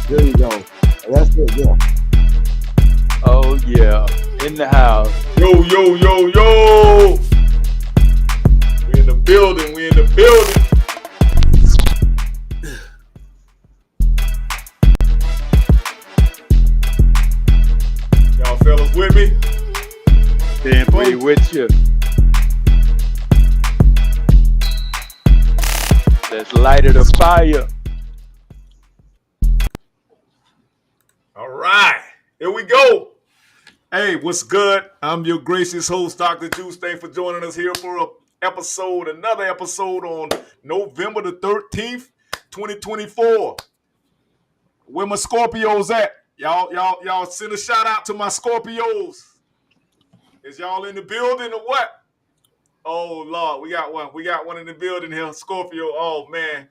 There you go. That's it. Yeah. Oh yeah, in the house. Yo, yo, yo, yo. We in the building. We in the building. Y'all fellas with me? Then we with you. Let's light it a fire. All right. Here we go. Hey, what's good? I'm your gracious host, Dr. Juice. Thanks for joining us here for another episode on November the 13th, 2024. Where my Scorpios at? Y'all send a shout out to my Scorpios. Is y'all in the building or what? Oh Lord, we got one. We got one in the building here. Scorpio. Oh man.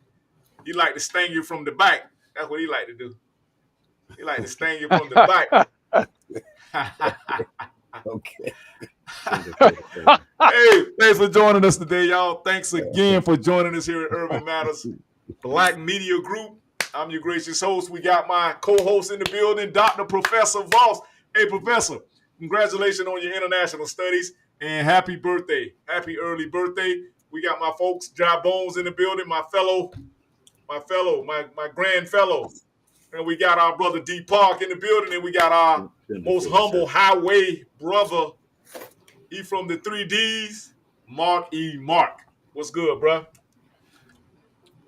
He like to sting you from the back. That's what he like to do. He like to sting you from the back. Okay. Hey, thanks for joining us today, y'all. Thanks again for joining us here at Urban Matters Black Media Group. I'm your gracious host. We got my co-host in the building, Dr. Professor Voss. Hey, Professor, congratulations on your international studies and happy birthday. Happy early birthday. We got my folks, Jai Bones in the building, my grand fellow. And we got our brother D Park in the building, and we got our most humble highway brother. He from the 3Ds, Mark E. Mark. What's good, bro?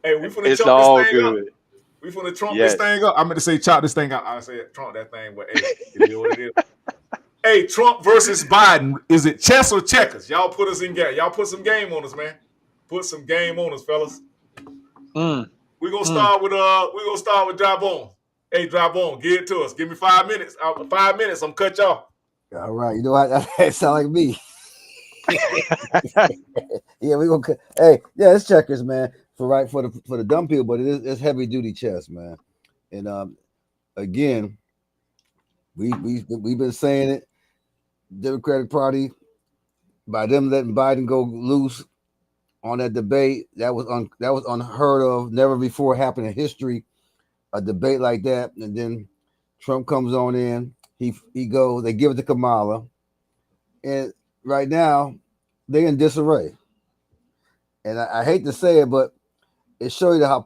Hey, we finna It's chop all this thing good. up. We finna trump Yes. this thing up. I meant to say chop this thing up. I said trump that thing, but hey, it is what it is. Hey, Trump versus Biden. Is it chess or checkers? Y'all put us in game. Y'all put some game on us, man. Put some game on us, fellas. We're gonna start with Dry Bone. Hey, Dry Bone, give it to us. Give me 5 minutes. 5 minutes, I'm cut y'all. All right. You know what? That sound like me. Yeah, we gonna. Hey, yeah, it's checkers, man. For the dumb people, but it's heavy duty chess, man. And again, we've been saying it. Democratic Party, by them letting Biden go loose on that debate, that was unheard of, never before happened in history. A debate like that, and then Trump comes on in. He goes. They give it to Kamala, and right now they in disarray. And I hate to say it, but it shows you how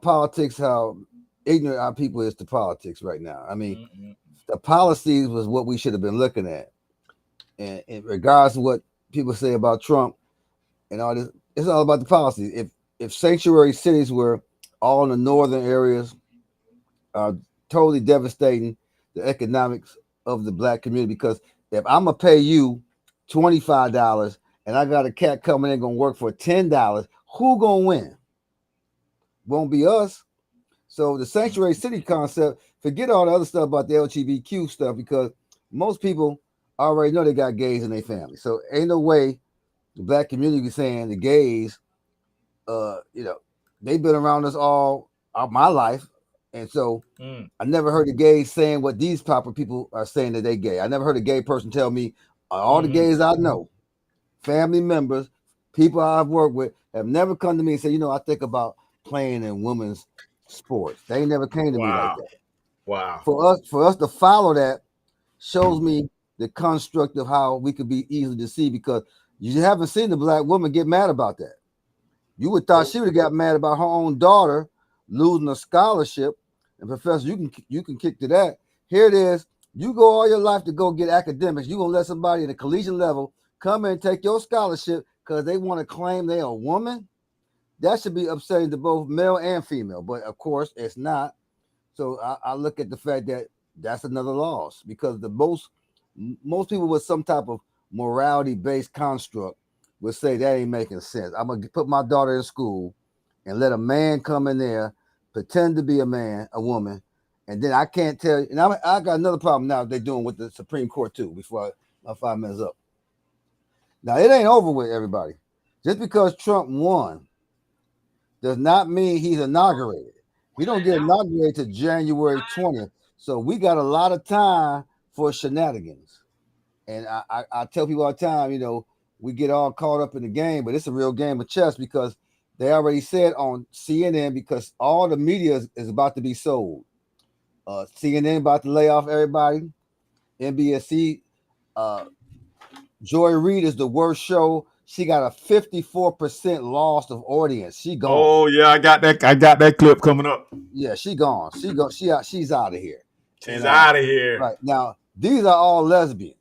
ignorant our people is to politics right now. I mean, the policies was what we should have been looking at. And in regards to what people say about Trump and all this, it's all about the policy. If sanctuary cities were all in the northern areas, totally devastating the economics of the black community. Because if I'm gonna pay you $25 and I got a cat coming in gonna work for $10, who gonna win? Won't be us. So the sanctuary city concept, forget all the other stuff about the LGBTQ stuff, because most people already know they got gays in their family. So ain't no way the black community be saying the gays, they've been around us all my life. And so I never heard the gays saying what these proper people are saying that they gay. I never heard a gay person tell me all the gays I know, family members, people I've worked with, have never come to me and said, I think about playing in women's sports. They never came to me like that. Wow. For us to follow that shows me the construct of how we could be easily deceived, because you haven't seen the black woman get mad about that. You would thought she would have got mad about her own daughter losing a scholarship. And Professor, you can kick to that. Here it is. You go all your life to go get academics. You're gonna let somebody at a collegiate level come in and take your scholarship because they want to claim they're a woman. That should be upsetting to both male and female, but of course it's not. So I look at the fact that that's another loss, because most people with some type of morality-based construct would say that ain't making sense. I'm gonna put my daughter in school and let a man come in there, pretend to be a woman, and then I can't tell you. And I got another problem now they're doing with the Supreme Court too, before my 5 minutes up. Now it ain't over with, everybody. Just because Trump won does not mean he's inaugurated. He don't get inaugurated to January 20th. So we got a lot of time for shenanigans. And I tell people all the time, we get all caught up in the game, but it's a real game of chess, because they already said on CNN, because all the media is about to be sold. CNN about to lay off everybody. NBC. Joy Reid is the worst show. She got a 54% loss of audience. She gone. Oh yeah, I got that clip coming up. Yeah, she gone. She's out of here. She's out of here. Right now, these are all lesbians.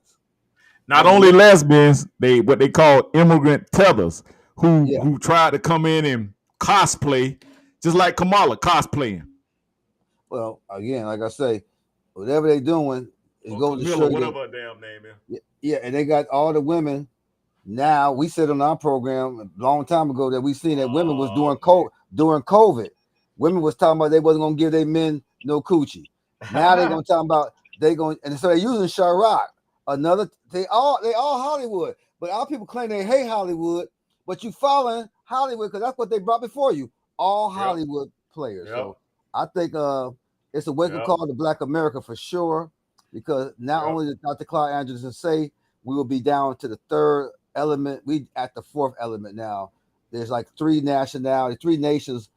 Not only lesbians, what they call immigrant tethers who tried to come in and cosplay, just like Kamala cosplaying. Well, again, like I say, whatever they doing is going to show whatever her damn name is. Yeah, and they got all the women. Now we said on our program a long time ago that we seen that women was during COVID. Women was talking about they wasn't gonna give their men no coochie. Now they're gonna talk about and so they're using Chirac. They all Hollywood, but our people claim they hate Hollywood, but you following Hollywood because that's what they brought before you. All Hollywood players. So I think it's a wake up call to Black America for sure, because not only did Dr. Clyde Anderson say we will be down to the third element, we at the fourth element now. There's like 3 nationalities, 3 nations,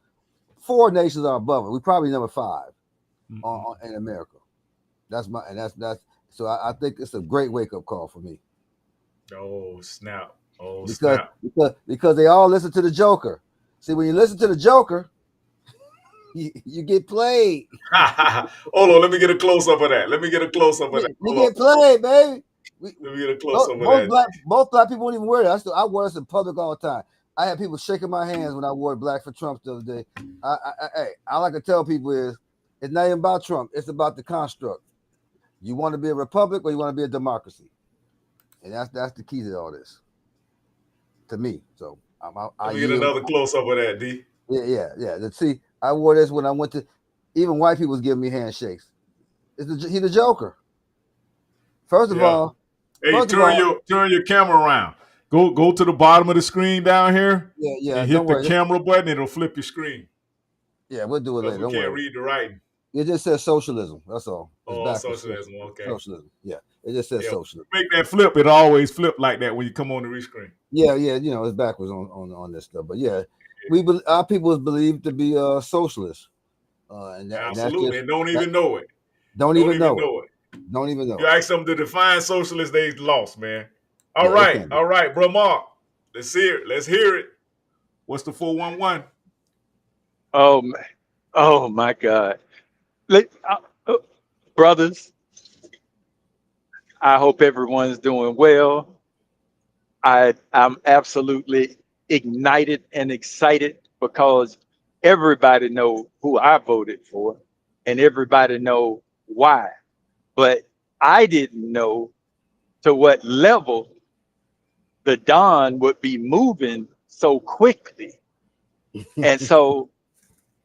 4 nations are above it. We probably number 5 in America. That's so I think it's a great wake up call for me. Oh snap! Because they all listen to the Joker. See, when you listen to the Joker, you get played. Hold on, let me get a close up of that. You get played, baby. Let me get a close up of that. Most black people won't even wear that. I wear this in public all the time. I had people shaking my hands when I wore Black for Trump the other day. I like to tell people it's not even about Trump. It's about the construct. You want to be a republic or you want to be a democracy, and that's the key to all this, to me. So I get another close up of that, D. Yeah. Let's see. I wore this when I went to. Even white people was giving me handshakes. He the Joker. First of all, hey, turn your camera around. Go to the bottom of the screen down here. Yeah. And hit the camera button. It'll flip your screen. Yeah, we'll do it later. We can't read the writing. It just says socialism. That's all. Socialism. Okay. Socialism. Yeah, it just says socialism. Make that flip. It always flip like that when you come on the rescreen. Yeah. You know, it's backwards on this stuff. But yeah, our people is believed to be socialists. Absolutely, and don't even know it. Don't even know it. You ask them to define socialist, they lost, man. All right, bro, Mark. Let's hear it. What's the 411? Oh my God. Brothers, I hope everyone's doing well. I'm absolutely ignited and excited because everybody know who I voted for and everybody know why. But I didn't know to what level the Don would be moving so quickly. And so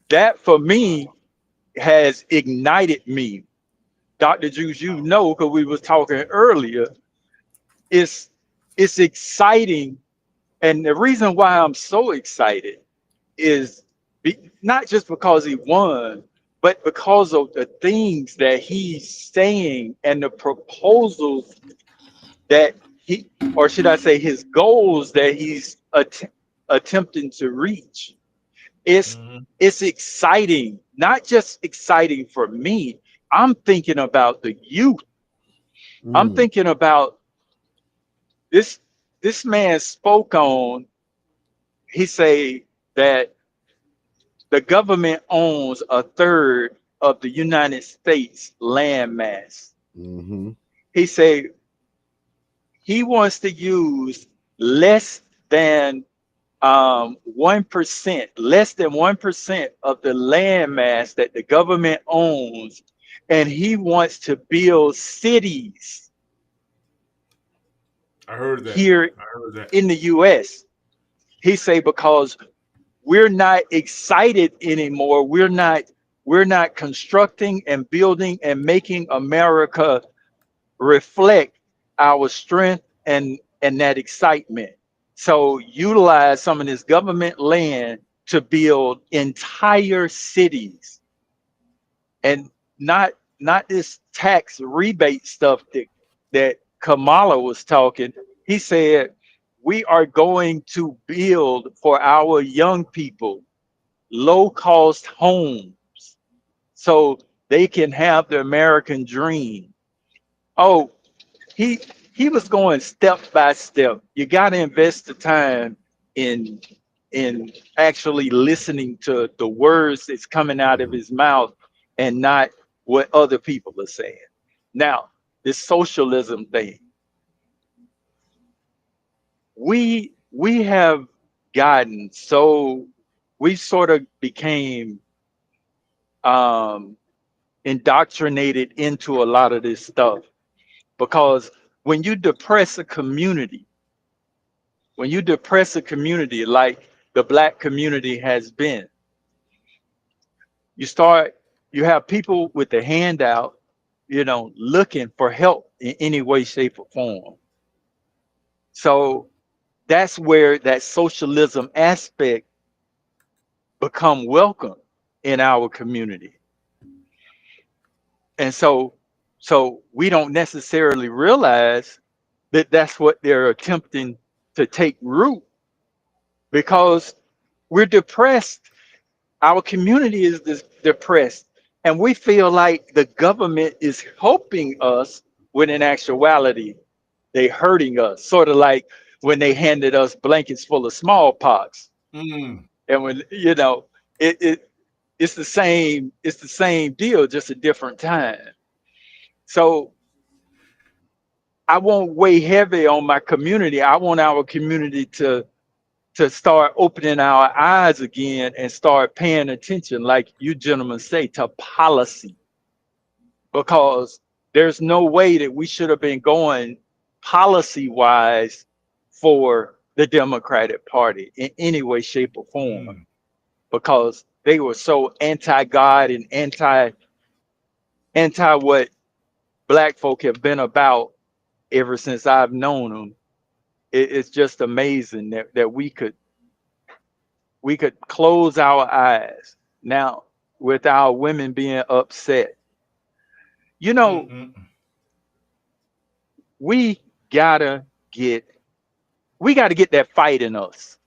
that for me has ignited me. Dr. Juice, you know, because we was talking earlier, it's exciting. And the reason why I'm so excited is not just because he won, but because of the things that he's saying and the proposals that or should I say his goals that he's attempting to reach. It's exciting, not just exciting for me. I'm thinking about the youth. I'm thinking about this man spoke on, he say that the government owns a third of the United States landmass. He said he wants to use less than 1%, less than 1% of the landmass that the government owns, and he wants to build cities. I heard that here in the U.S. He say because we're not excited anymore. We're not constructing and building and making America reflect our strength and that excitement. So utilize some of this government land to build entire cities, and not this tax rebate stuff that Kamala was talking. He said, we are going to build for our young people low-cost homes. So they can have the American dream. Oh, he he was going step by step. You got to invest the time in actually listening to the words that's coming out of his mouth and not what other people are saying. Now, this socialism thing, we have gotten so we sort of became um indoctrinated into a lot of this stuff because when you depress a community, when you depress a community like the black community has been, you have people with the handout, looking for help in any way, shape, or form. So that's where that socialism aspect become welcome in our community. And so we don't necessarily realize that that's what they're attempting to take root because we're depressed. Our community is depressed, and we feel like the government is helping us when in actuality they hurting us. Sort of like when they handed us blankets full of smallpox, Mm. and when it it's the same deal, just a different time. So I won't weigh heavy on my community. I want our community to start opening our eyes again and start paying attention, like you gentlemen say, to policy. Because there's no way that we should have been going policy wise for the Democratic Party in any way, shape, or form, Mm. because they were so anti-God and anti what black folk have been about ever since I've known them. It's just amazing that we could close our eyes now with our women being upset. You know, Mm-mm. we gotta get we gotta get that fight in us.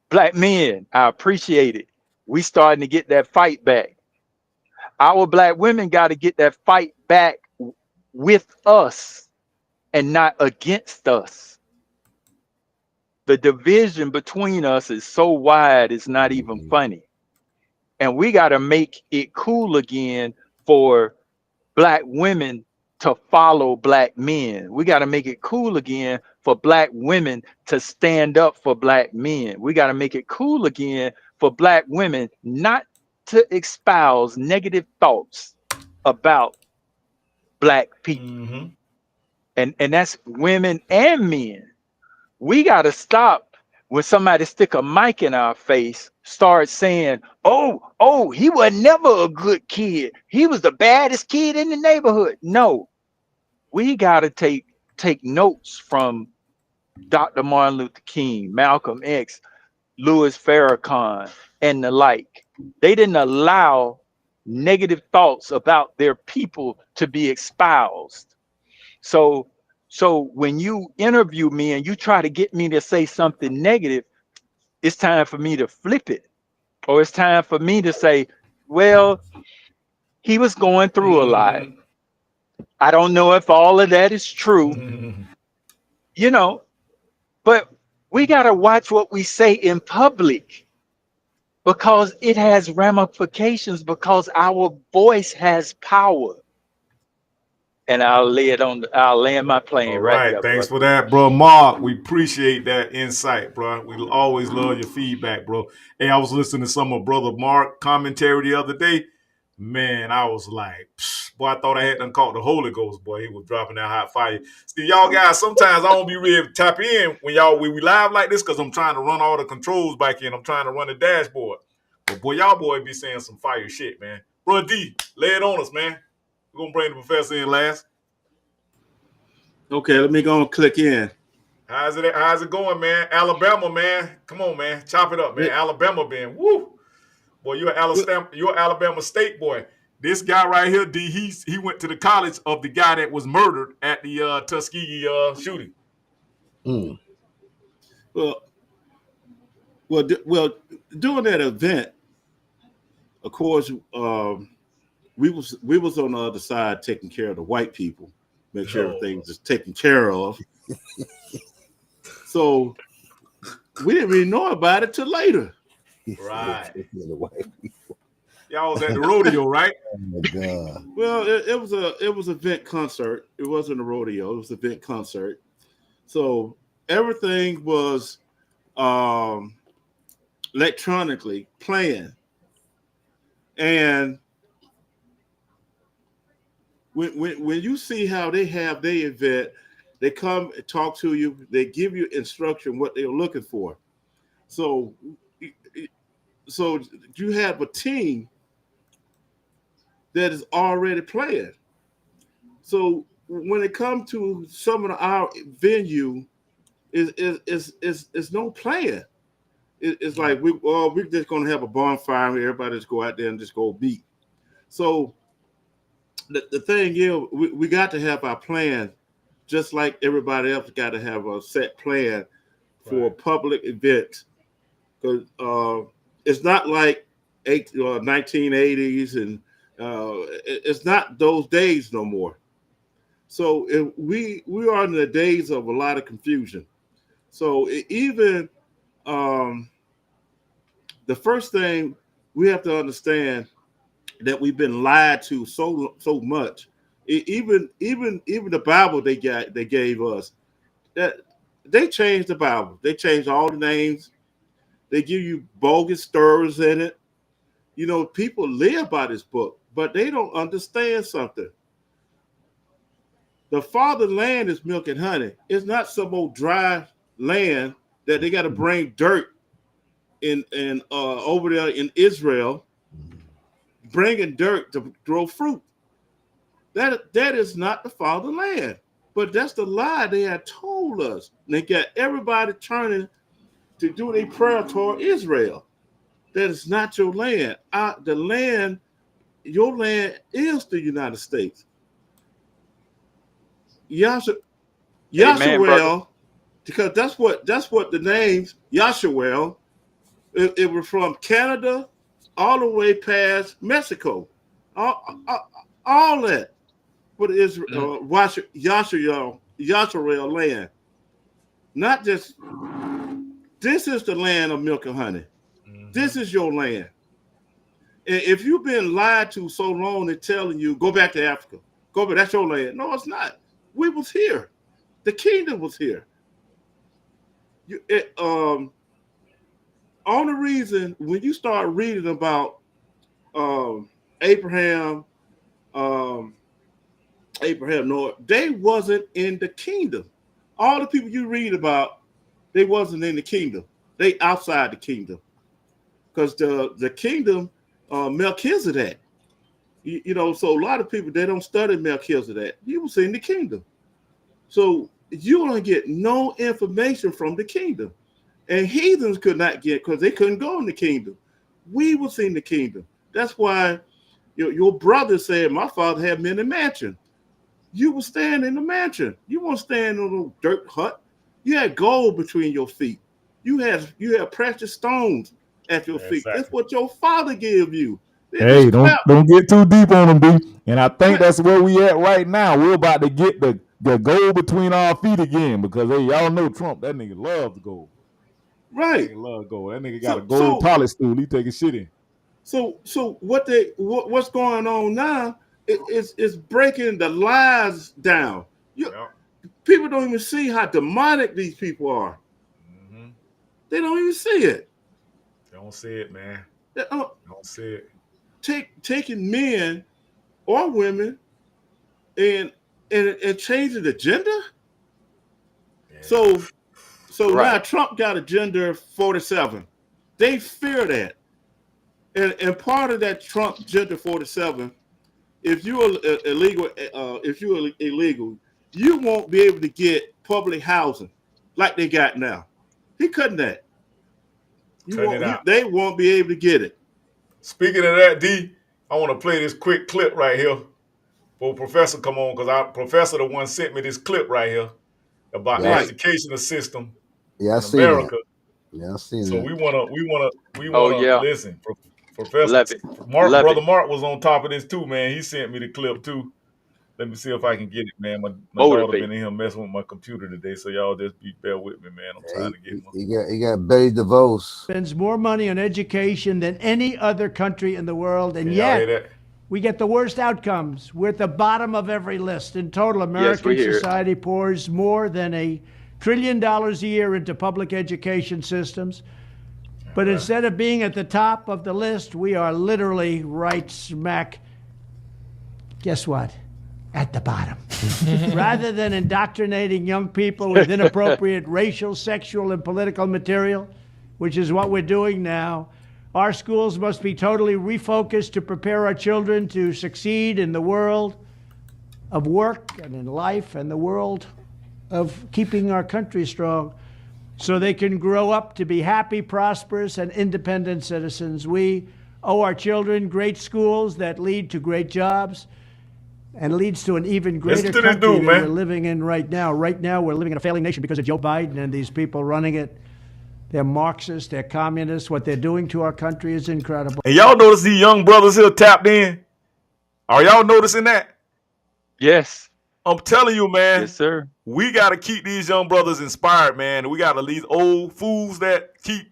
Black men, I appreciate it. We starting to get that fight back. Our black women got to get that fight back with us and not against us. The division between us is so wide, it's not even funny. And we got to make it cool again for black women to follow black men. We got to make it cool again for black women to stand up for black men. We got to make it cool again for black women not to espouse negative thoughts about black people. Mm-hmm. And that's women and men. We got to stop when somebody stick a mic in our face, start saying, oh, he was never a good kid. He was the baddest kid in the neighborhood. No, we got to take notes from Dr. Martin Luther King, Malcolm X, Louis Farrakhan, and the like. They didn't allow negative thoughts about their people to be espoused. So when you interview me and you try to get me to say something negative, it's time for me to flip it. Or it's time for me to say, well, he was going through a lot. Mm-hmm. I don't know if all of that is true, Mm-hmm. you know, but we got to watch what we say in public because it has ramifications, because our voice has power. And I'll land my All plane right right. there, Thanks brother. for that, bro. Mark, we appreciate that insight, bro. We always love your feedback, bro. Hey, I was listening to some of Brother Mark commentary the other day. Man, I was like, boy, I thought I had done caught the Holy Ghost, boy. He was dropping that hot fire. See, y'all guys, sometimes I don't be ready to tap in when we live like this because I'm trying to run all the controls back in. I'm trying to run the dashboard. But boy, y'all boy be saying some fire shit, man. Bro D, lay it on us, man. We're gonna bring the professor in last. Okay, let me go and click in. How's it going, man? Alabama, man. Come on, man. Chop it up, man. It- Alabama, man. Woo. Boy, you're Alabama State boy. This guy right here, D, he went to the college of the guy that was murdered at the Tuskegee shooting. Mm. Well, well, during that event, of course, we was on the other side taking care of the white people, make sure No. everything was taken care of. So we didn't really know about it till later. Right. The wife. Y'all was at the rodeo, right? Oh my God. Well, it was a event concert. It wasn't a rodeo. It was an event concert. So everything was electronically playing, and when you see how they have their event, they come and talk to you. They give you instruction what they're looking for. So you have a team that is already playing. So when it comes to some of our venue, it's no playing. It's like we're just gonna have a bonfire. Everybody just go out there and just go beat. So the thing is, we got to have our plan, just like everybody else got to have a set plan for public events. Because it's not like 1980s and it's not those days no more. So we are in the days of a lot of confusion. So even the first thing we have to understand that we've been lied to so much. Even the Bible they gave us, that they changed the Bible. They changed all the names. They give you bogus stories in it. You know, people live by this book, but they don't understand something. The fatherland is milk and honey. It's not some old dry land that they got to bring dirt in over there in Israel, bringing dirt to grow fruit. That is not the fatherland. But that's the lie they had told us. And they got everybody turning to do their prayer toward Israel. That is not your land. Your land is the United States. Yasharel, because that's what the names Yasharel. It was from Canada all the way past Mexico, all that. What is Yasharel land? Not just. This is the land of milk and honey. Mm-hmm. This is your land. And if you've been lied to so long, they're telling you, go back to Africa. Go back, that's your land. No, it's not. We was here. The kingdom was here. Only reason, when you start reading about Abraham, Noah, they wasn't in the kingdom. All the people you read about, they wasn't in the kingdom. They outside the kingdom. Because the kingdom, Melchizedek, you know, so a lot of people, they don't study Melchizedek. He was in the kingdom. So you don't get no information from the kingdom. And heathens could not get, because they couldn't go in the kingdom. We was in the kingdom. That's why your brother said, my father had many mansions. You were staying in the mansion. You weren't staying in a little dirt hut. You had gold between your feet. You had precious stones at your feet. Exactly. That's what your father gave you. Hey, don't get too deep on them, B. And I think that's where we at right now. We're about to get the gold between our feet again, because hey, y'all know Trump, that nigga loves gold. Right. That nigga loves gold. That nigga got a gold toilet stool. He taking shit in. So what's going on now is breaking the lies down. People don't even see how demonic these people are. Mm-hmm. They don't even see it. They don't see it, man. They don't see it. Taking men or women and changing the gender. Yeah. So right. Now Trump got a gender 47. They fear that. And part of that Trump gender 47, if you're illegal, you won't be able to get public housing like they got now. He cutting that. They won't be able to get it. Speaking of that, D, I want to play this quick clip right here for Professor come on, because Professor the one sent me this clip right here about the educational system in America. Yeah, I seen so that. we wanna listen. Professor Love it. Mark, Love brother it. Mark was on top of this too, man. He sent me the clip too. Let me see if I can get it, man. My daughter Motivate. been in here messing with my computer today, so y'all just bear with me, man. I'm trying to get my. He got Betty DeVos. Spends more money on education than any other country in the world, and Can y'all hear yet that? we get the worst outcomes. We're at the bottom of every list. In total, Yes, American we hear it. society pours more than $1 trillion a year into public education systems. But instead of being at the top of the list, we are literally right smack, guess what? At the bottom. Rather than indoctrinating young people with inappropriate racial, sexual, and political material, which is what we're doing now, our schools must be totally refocused to prepare our children to succeed in the world of work and in life and the world of keeping our country strong, so they can grow up to be happy, prosperous, and independent citizens. We owe our children great schools that lead to great jobs and leads to an even greater Listen to this country dude, than man. we're living in right now. Right now, we're living in a failing nation because of Joe Biden and these people running it. They're Marxists, they're communists. What they're doing to our country is incredible. And y'all notice these young brothers here tapped in? Are y'all noticing that? Yes. I'm telling you, man. Yes, sir. We got to keep these young brothers inspired, man. We got to leave old fools that keep,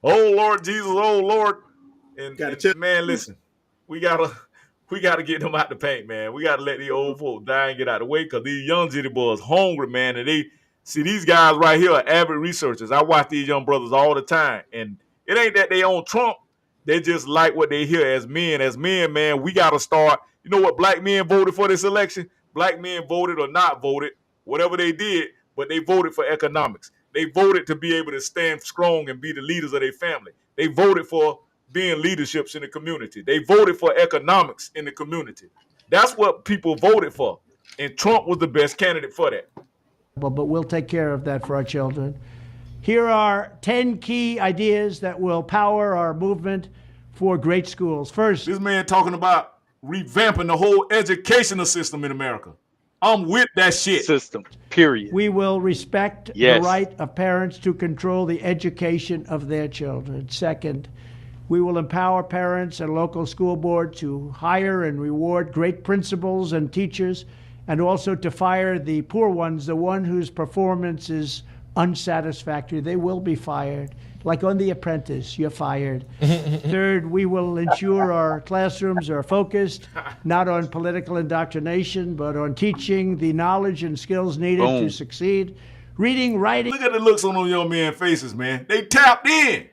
oh Lord Jesus, oh Lord. And man, listen, we gotta get them out the paint, man. We gotta let these old folks die and get out of the way, because these young jitty boys hungry, man. And they see these guys right here are avid researchers. I watch these young brothers all the time, and it ain't that they on Trump. They just like what they hear as men. As men, man, we gotta start. You know what black men voted for this election? Black men voted or not voted, whatever they did, but they voted for economics. They voted to be able to stand strong and be the leaders of their family. They voted for being leaderships in the community. They voted for economics in the community. That's what people voted for. And Trump was the best candidate for that. But we'll take care of that for our children. Here are 10 key ideas that will power our movement for great schools. First, This man talking about revamping the whole educational system in America. I'm with that shit. System. Period. we will respect Yes. the right of parents to control the education of their children. Second, we will empower parents and local school board to hire and reward great principals and teachers, and also to fire the poor ones, the one whose performance is unsatisfactory. They will be fired. Like on The Apprentice, you're fired. Third, we will ensure our classrooms are focused not on political indoctrination, but on teaching the knowledge and skills needed to Boom. succeed. Reading, writing, Look at the looks on those young men's faces, man. They tapped in.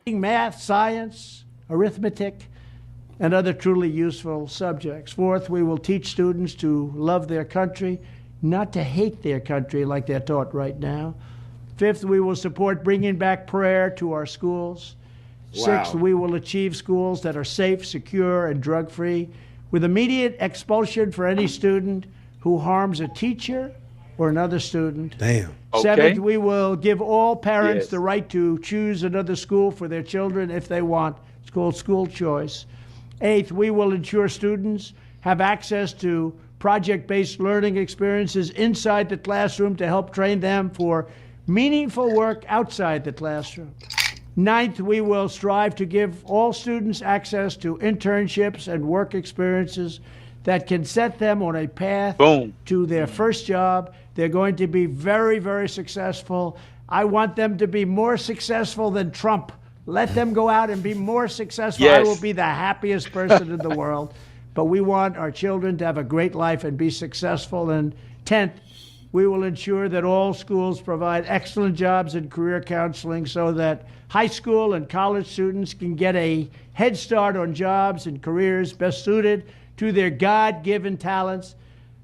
math, science, arithmetic, and other truly useful subjects. Fourth, we will teach students to love their country, not to hate their country like they're taught right now. Fifth, we will support bringing back prayer to our schools. Sixth, we will achieve schools that are safe, secure, and drug-free, with immediate expulsion for any student who harms a teacher or another student. Damn. Seventh, Okay. we will give all parents Yes. the right to choose another school for their children if they want. It's called school choice. Eighth, we will ensure students have access to project-based learning experiences inside the classroom to help train them for meaningful work outside the classroom. Ninth, we will strive to give all students access to internships and work experiences that can set them on a path Boom. to their first job. They're going to be very, very successful. I want them to be more successful than Trump. Let them go out and be more successful. I Yes. will be the happiest person in the world. But we want our children to have a great life and be successful. And 10th, we will ensure that all schools provide excellent jobs and career counseling so that high school and college students can get a head start on jobs and careers best suited to their God-given talents.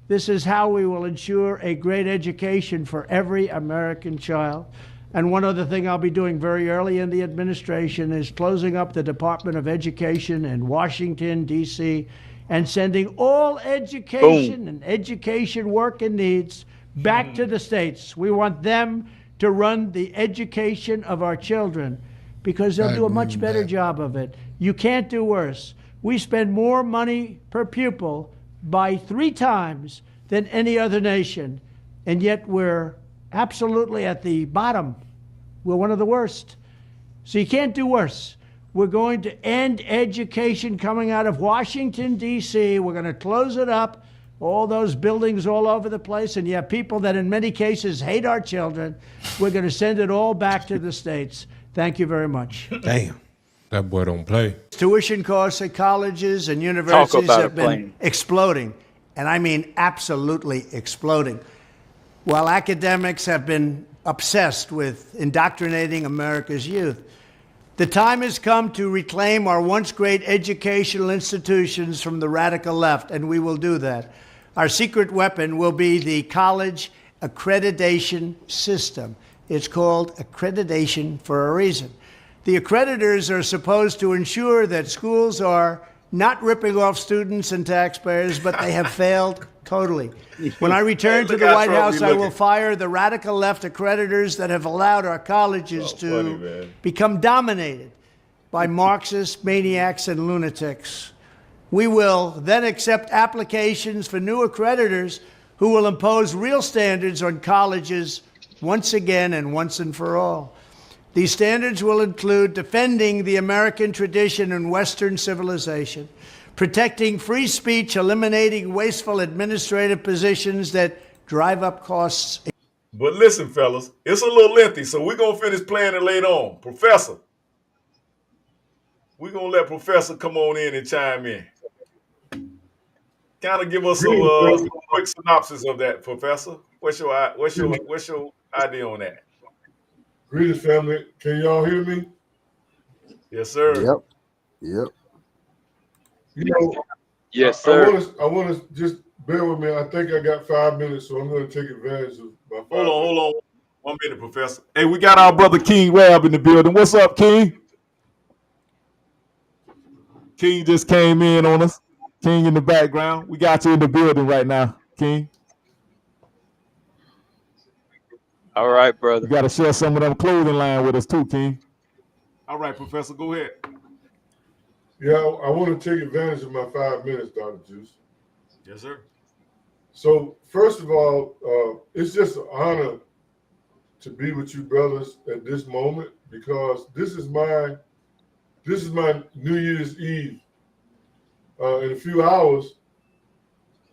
This is how we will ensure a great education for every American child. And one other thing I'll be doing very early in the administration is closing up the Department of Education in Washington, D.C., and sending all education and education work and needs back to the states. We want them to run the education of our children because they'll do a much better job of it. You can't do worse. We spend more money per pupil by 3 times than any other nation, and yet we're absolutely at the bottom. We're one of the worst. So you can't do worse. We're going to end education coming out of Washington, D.C. We're going to close it up, all those buildings all over the place. And you have people that in many cases hate our children. We're going to send it all back to the states. Thank you very much. Damn. That boy don't play. Tuition costs at colleges and universities about have a been plane. exploding. And I mean absolutely exploding. While academics have been obsessed with indoctrinating America's youth, the time has come to reclaim our once great educational institutions from the radical left, and we will do that. Our secret weapon will be the college accreditation system. It's called accreditation for a reason. The accreditors are supposed to ensure that schools are not ripping off students and taxpayers, but they have failed totally. When I return to Look the how White Trump House, be I will looking. fire the radical left accreditors that have allowed our colleges to funny, man. become dominated by Marxist maniacs and lunatics. We will then accept applications for new accreditors who will impose real standards on colleges once again and once and for all. These standards will include defending the American tradition and Western civilization, protecting free speech, eliminating wasteful administrative positions that drive up costs. But listen, fellas, it's a little lengthy, so we're going to finish playing it later on. Professor, we're going to let Professor come on in and chime in. Kind of give us a quick synopsis of that, Professor. What's your idea on that? Greetings, family. Can y'all hear me? Yes, sir. Yep. You know, Yes, sir. I want to just bear with me. I think I got 5 minutes, so I'm going to take advantage of my 5 minutes. Hold on. 1 minute, Professor. Hey, we got our brother King Rab in the building. What's up, King? King just came in on us. King in the background. We got you in the building right now, King. All right, brother. You got to share some of them clothing line with us too, King. All right, Professor, go ahead. Yeah, I want to take advantage of my 5 minutes, Dr. Juice. Yes, sir. So, first of all, it's just an honor to be with you brothers at this moment because this is my New Year's Eve. In a few hours,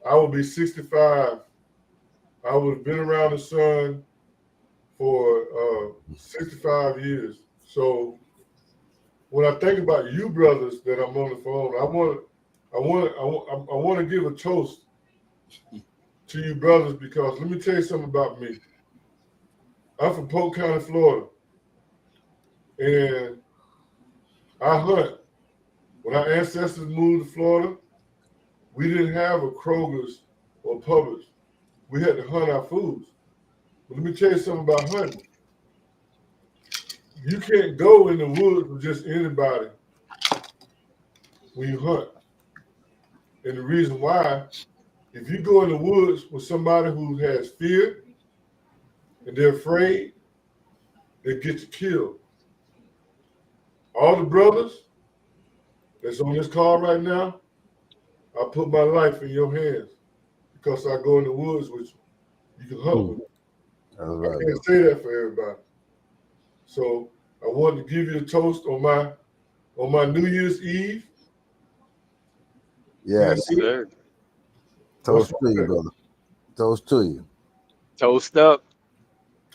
I will be 65. I would have been around the sun for 65 years. So when I think about you brothers that I'm on the phone, I want to give a toast to you brothers because let me tell you something about me. I'm from Polk County, Florida, and I hunt. When our ancestors moved to Florida, we didn't have a Kroger's or Publix. We had to hunt our foods. But let me tell you something about hunting. You can't go in the woods with just anybody when you hunt. And the reason why, if you go in the woods with somebody who has fear and they're afraid, they get you killed. All the brothers that's on this call right now, I put my life in your hands because I go in the woods with you. You can hunt with me. That's I right. can't say that for everybody. So I wanted to give you a toast on my New Year's Eve. Yes. Yes, sir. Toast to you, brother. Toast to you. Toast up.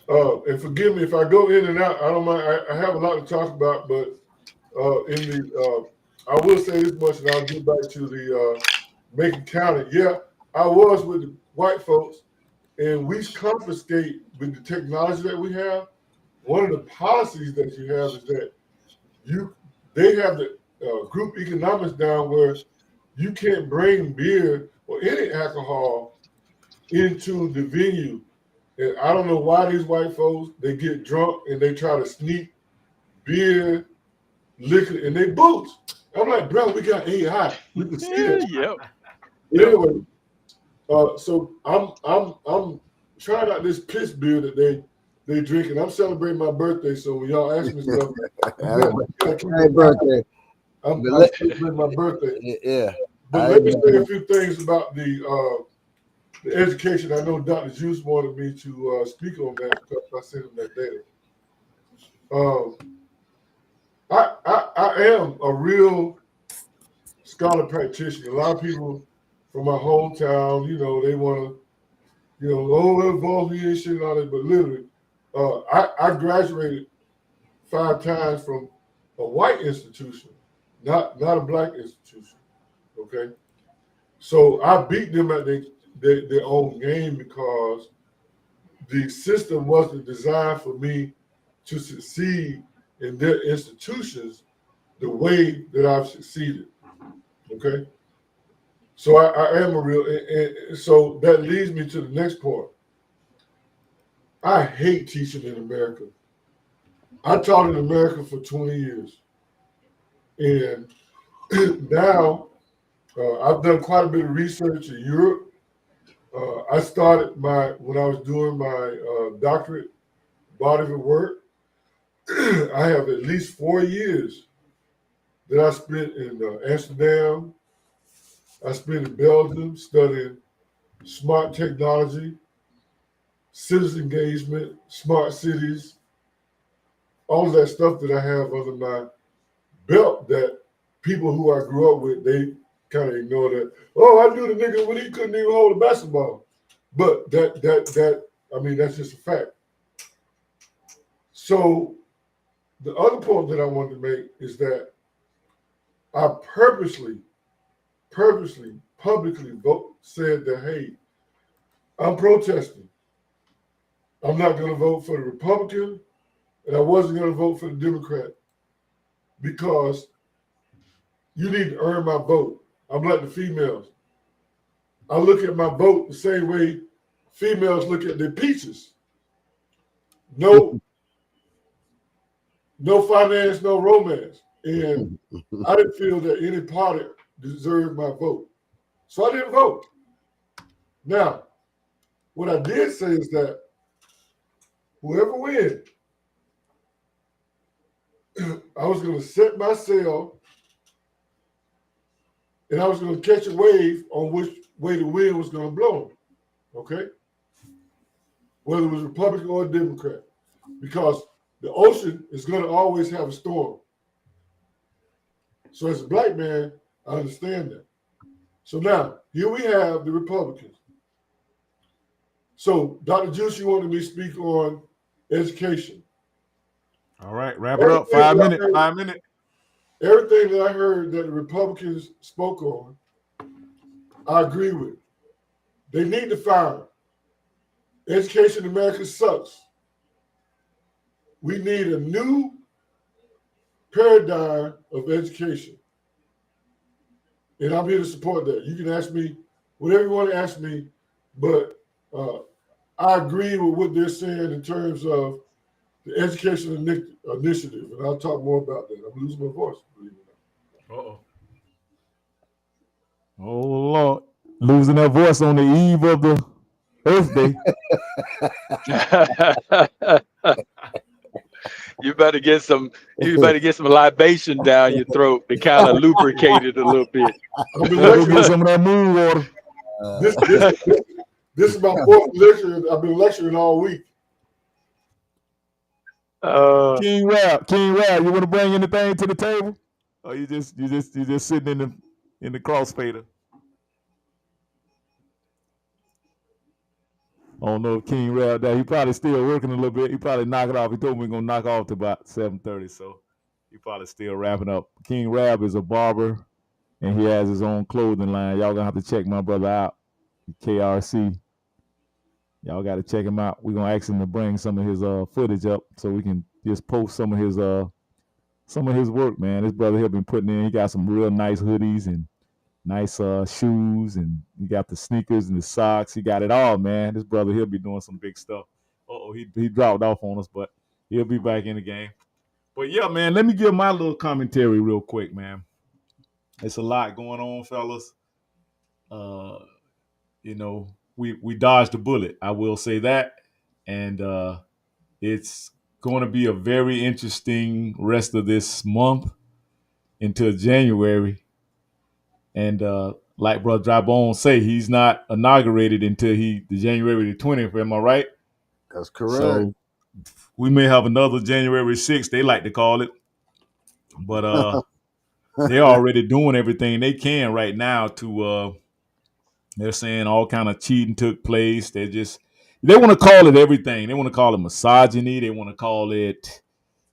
And forgive me if I go in and out. I don't mind. I have a lot to talk about, but I will say this much, and I'll get back to the Macon County. Yeah, I was with the white folks, and we confiscate with the technology that we have. One of the policies that you have is that they have the group economics down where you can't bring beer or any alcohol into the venue. And I don't know why these white folks, they get drunk and they try to sneak beer, liquor in their boots. I'm like, bro, we got AI. We can see that. Yep. Anyway, so I'm trying out this piss beer that they drink, and I'm celebrating my birthday. So when y'all ask me stuff, Happy birthday. I'm celebrating my birthday. Yeah. But let me say a few things about the education. I know Dr. Juice wanted me to speak on that because I sent him that data. I am a real scholar practitioner. A lot of people from my hometown, they want to, involve me and shit and all that. But literally, I graduated 5 times from a white institution, not a black institution. Okay, so I beat them at their own game because the system wasn't designed for me to succeed in their institutions the way that I've succeeded. Okay, so I am a real, and so that leads me to the next part. I hate teaching in America. I taught in America for 20 years, and now I've done quite a bit of research in Europe. I started when I was doing my doctorate body of work. I have at least 4 years that I spent in Amsterdam. I spent in Belgium studying smart technology, citizen engagement, smart cities, all of that stuff that I have under my belt that people who I grew up with, they kind of ignore that. Oh, I knew the nigga when he couldn't even hold a basketball. But that's just a fact. So the other point that I wanted to make is that I purposely, publicly said that, hey, I'm protesting. I'm not going to vote for the Republican, and I wasn't going to vote for the Democrat because you need to earn my vote. I'm like the females. I look at my vote the same way females look at their peaches. No finance, no romance. And I didn't feel that any party deserved my vote. So I didn't vote. Now, what I did say is that whoever wins, I was going to set my sail and I was going to catch a wave on which way the wind was going to blow. Okay? Whether it was Republican or Democrat. Because the ocean is going to always have a storm. So as a black man, I understand that. So now, here we have the Republicans. So, Dr. Juice, you wanted me to speak on education. All right, wrap it up. 5 minutes. 5 minutes. Everything that I heard that the Republicans spoke on, I agree with. They need to fire. Education in America sucks. We need a new paradigm of education. And I'm here to support that. You can ask me whatever you want to ask me, but I agree with what they're saying in terms of the education initiative, and I'll talk more about that. I'm losing my voice, believe it or not. Uh-oh. Oh, Lord. Losing that voice on the eve of the Earth Day. You better get some libation down your throat to kind of lubricate it a little bit. Go get some of that moon water. This is my 4th lecture. I've been lecturing all week. King Rap, you want to bring anything to the table? Or you just sitting in the crossfader? I don't know if King Rap that he probably still working a little bit. He probably knock it off. He told me he's gonna knock off to about 7:30, so he probably still wrapping up. King Rap is a barber and he has his own clothing line. Y'all gonna have to check my brother out. KRC. Y'all gotta check him out. We're gonna ask him to bring some of his footage up so we can just post some of his work, man. This brother here been putting in, he got some real nice hoodies and nice shoes, and he got the sneakers and the socks. He got it all, man. This brother, he'll be doing some big stuff. He dropped off on us, but he'll be back in the game. But yeah, man, let me give my little commentary real quick, man. It's a lot going on, fellas. We dodged a bullet. I will say that. And it's going to be a very interesting rest of this month until January. And like Brother Dry Bones say, he's not inaugurated until the January the 20th. Am I right? That's correct. So we may have another January 6th, they like to call it. but they're already doing everything they can right now to. They're saying all kind of cheating took place. They want to call it everything. They want to call it misogyny. They want to call it,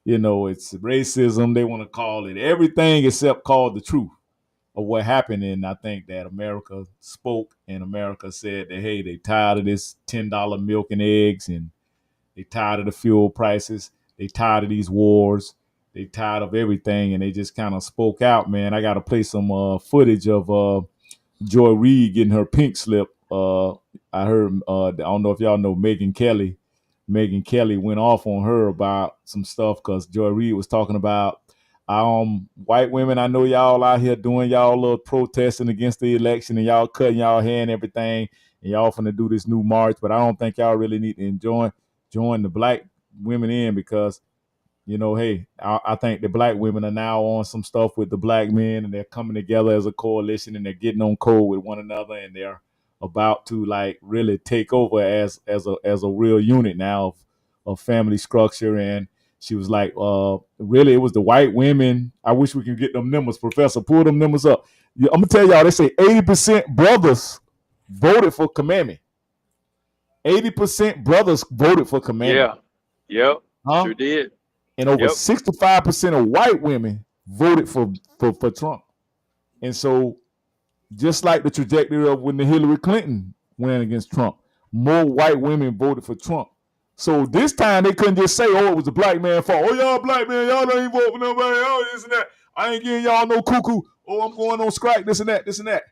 it's racism. They want to call it everything except call the truth of what happened. And I think that America spoke, and America said that, hey, they tired of this $10 milk and eggs, and they tired of the fuel prices. They tired of these wars. They tired of everything, and they just kind of spoke out, man. I got to play some footage of Joy Reid getting her pink slip. I heard, I don't know if y'all know Megyn Kelly. Megyn Kelly went off on her about some stuff because Joy Reid was talking about white women. I know y'all out here doing y'all little protesting against the election, and y'all cutting y'all hair and everything, and y'all finna do this new march, but I don't think y'all really need to join the black women in because, hey, I think the black women are now on some stuff with the black men, and they're coming together as a coalition, and they're getting on code with one another, and they're about to like really take over as a real unit now of family structure. And she was like, really, it was the white women. I wish we could get them numbers, Professor. Pull them numbers up. I'm gonna tell y'all, they say 80% brothers voted for Kamami. 80% brothers voted for Kamami. Yeah. Yep. Huh? Sure did. And over 65% of white women voted for Trump. And so, just like the trajectory of when the Hillary Clinton went against Trump, more white women voted for Trump. So this time they couldn't just say, oh, it was the black man fault. Oh, y'all black man, y'all don't even vote for nobody. Oh, this and that. I ain't giving y'all no cuckoo. Oh, I'm going on strike, this and that, this and that.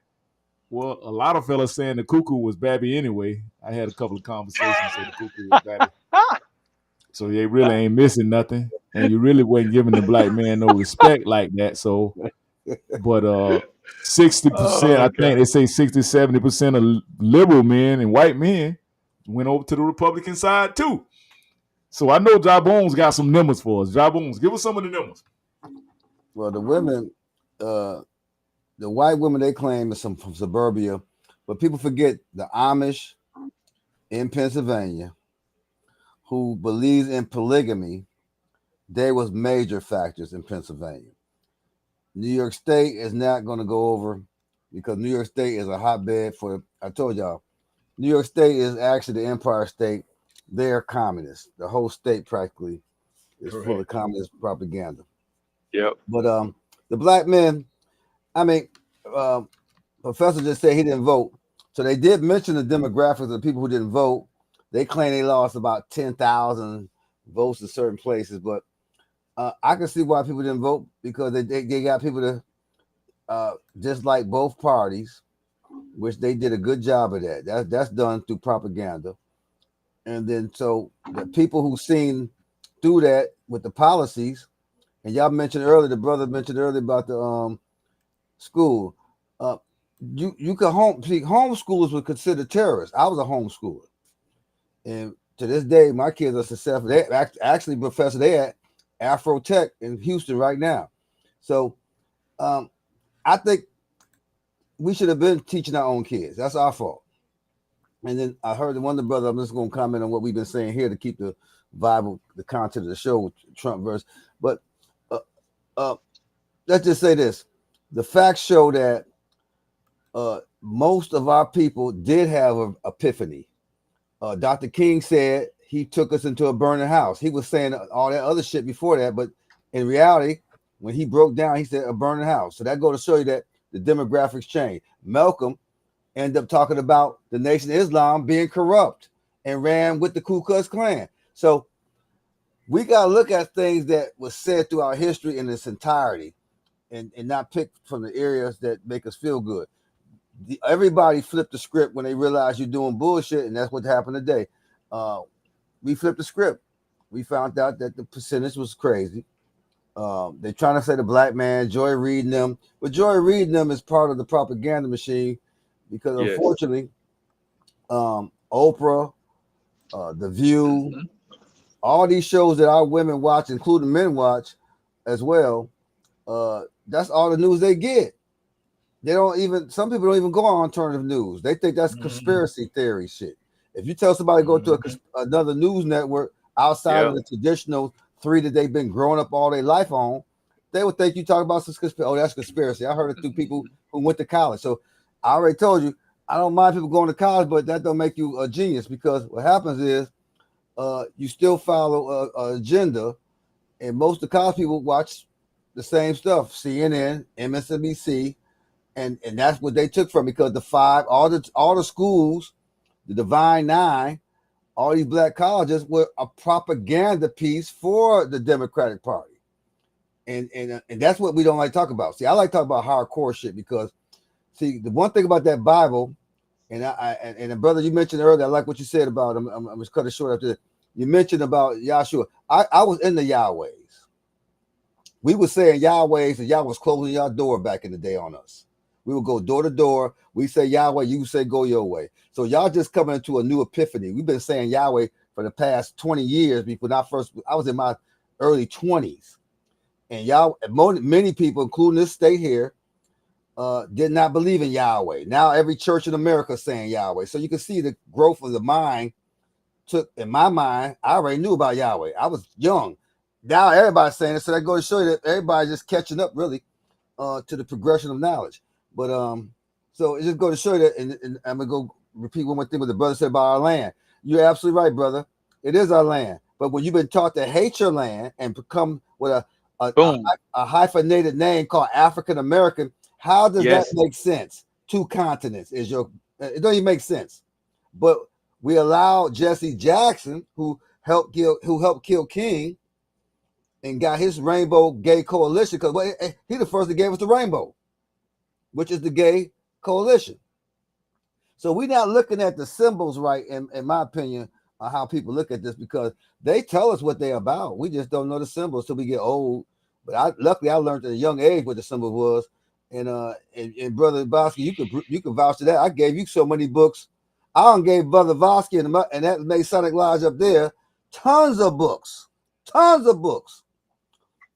Well, a lot of fellas saying the cuckoo was Babby anyway. I had a couple of conversations saying the cuckoo was Babby. So they really ain't missing nothing. And you really wasn't giving the black man no respect like that. So, but 60%, I think they say 60, 70% of liberal men and white men went over to the Republican side too. So I know Jai Bones got some numbers for us. Jai Bones, give us some of the numbers. Well, the women, the white women they claim is from suburbia, but people forget the Amish in Pennsylvania who believes in polygamy. They was major factors in Pennsylvania. New York State is not going to go over because New York State is a hotbed for, I told y'all, New York State is actually the Empire State. They're communists. The whole state practically is full of communist propaganda. Yep. But the black men, I mean, Professor just said he didn't vote. So they did mention the demographics of the people who didn't vote. They claim they lost about 10,000 votes in certain places, but I can see why people didn't vote because they got people to dislike both parties, which they did a good job of that. That's done through propaganda. And then so the people who seen through that with the policies, and y'all mentioned earlier, the brother mentioned earlier about the school. You could homeschoolers were considered terrorists. I was a homeschooler. And to this day, my kids are successful. They actually, Professor, they at Afro Tech in Houston right now. So I think we should have been teaching our own kids. That's our fault. And then I heard one of the brothers, I'm just going to comment on what we've been saying here to keep the vibe of the content of the show with Trump verse. But let's just say this. The facts show that most of our people did have an epiphany. Dr. King said he took us into a burning house. He was saying all that other shit before that, but in reality, when he broke down, he said a burning house. So that goes to show you that the demographics change. Malcolm ended up talking about the Nation of Islam being corrupt and ran with the Ku Klux Klan. So we got to look at things that was said throughout history in its entirety and not pick from the areas that make us feel good. Everybody flipped the script when they realized you're doing bullshit, and that's what happened today. We flipped the script. We found out that the percentage was crazy. They're trying to say the black man, Joy Reid and them, but Joy Reid and them is part of the propaganda machine because unfortunately, Oprah, The View, all these shows that our women watch, including men watch as well, that's all the news they get. They don't even, some people don't even go on alternative news. They think that's conspiracy theory shit. If you tell somebody to go to another news network outside of the traditional three that they've been growing up all their life on, they would think you talk about some conspiracy. Oh, that's conspiracy. I heard it through people who went to college. So I already told you, I don't mind people going to college, but that don't make you a genius, because what happens is you still follow a agenda, and most of the college people watch the same stuff: CNN, MSNBC, and that's what they took from, because all the schools, the Divine Nine, all these black colleges were a propaganda piece for the Democratic Party, and that's what we don't like to talk about. See, I like to talk about hardcore shit, because see, the one thing about that Bible, and brother, you mentioned earlier, I like what you said about him. I'm just cut it short after that. You mentioned about Yahshua. I was in the Yahwehs. We were saying Yahwehs, and y'all was closing your door back in the day on us. We would go door to door. We say Yahweh, you say go your way. So y'all just coming into a new epiphany. We've been saying Yahweh for the past 20 years. Before I was in my early 20s, and y'all, many people, including this state here, did not believe in Yahweh. Now every church in America is saying Yahweh. So you can see the growth of the mind. In my mind, I already knew about Yahweh. I was young. Now everybody's saying it, so that goes to show you that everybody's just catching up really to the progression of knowledge. But so it just goes to show you that, and I'm gonna go repeat one more thing what the brother said about our land. You're absolutely right, brother. It is our land. But when you've been taught to hate your land and become with a hyphenated name called African American, how does that make sense? 2 continents it don't even make sense. But we allow Jesse Jackson, who helped kill King, and got his Rainbow Gay Coalition, because he the first that gave us the rainbow, which is the Gay Coalition. So we're not looking at the symbols right, in my opinion, on how people look at this, because they tell us what they're about. We just don't know the symbols till we get old. But luckily I learned at a young age what the symbol was. And Brother Bosky, you can vouch to that. I gave you so many books. I gave Brother Vosky and that Masonic Lodge up there tons of books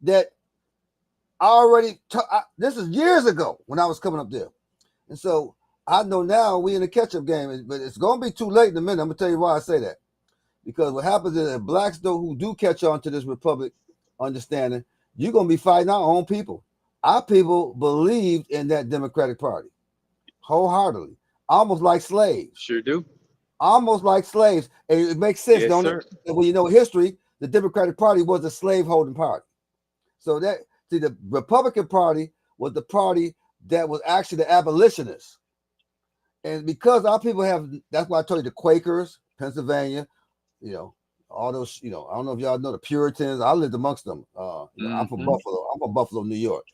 that this is years ago when I was coming up there. And so I know now we in the catch-up game, but it's going to be too late in a minute. I'm going to tell you why I say that. Because what happens is that blacks, though, who do catch on to this Republic understanding, you're going to be fighting our own people. Our people believed in that Democratic Party wholeheartedly. Almost like slaves. Sure do. Almost like slaves. And it makes sense, don't it? And when you know history, the Democratic Party was a slave-holding party. So the Republican Party was the party that was actually the abolitionists. And because our people that's why I told you the Quakers, Pennsylvania, all those, I don't know if y'all know the Puritans. I lived amongst them. I'm from Buffalo. I'm from Buffalo, New York.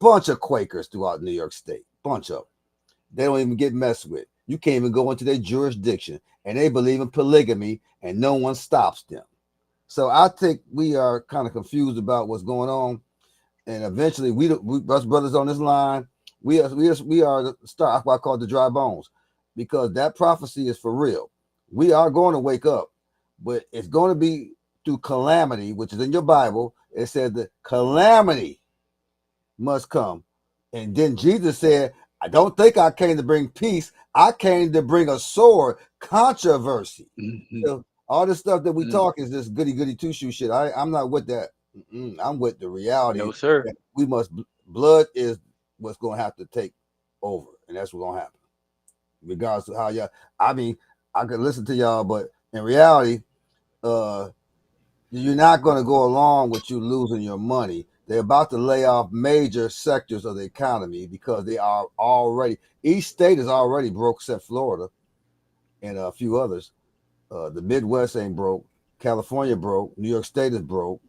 Bunch of Quakers throughout New York State. Bunch of them. They don't even get messed with. You can't even go into their jurisdiction, and they believe in polygamy, and no one stops them. So I think we are kind of confused about what's going on, and eventually, us brothers on this line, we are the start. What I call the dry bones, because that prophecy is for real. We are going to wake up, but it's going to be through calamity, which is in your Bible. It said that calamity must come, and then Jesus said, I don't think I came to bring peace. I came to bring a sword, controversy. So all this stuff that we talk is this goody two-shoe shit. I'm not with that. I'm with the reality. No, sir. We must, blood is what's going to have to take over. And that's what's going to happen. Regardless of how y'all, I could listen to y'all, but in reality, you're not going to go along with you losing your money. They're about to lay off major sectors of the economy because they are already, each state is already broke except Florida and a few others. The Midwest ain't broke. California broke. New York State is broke.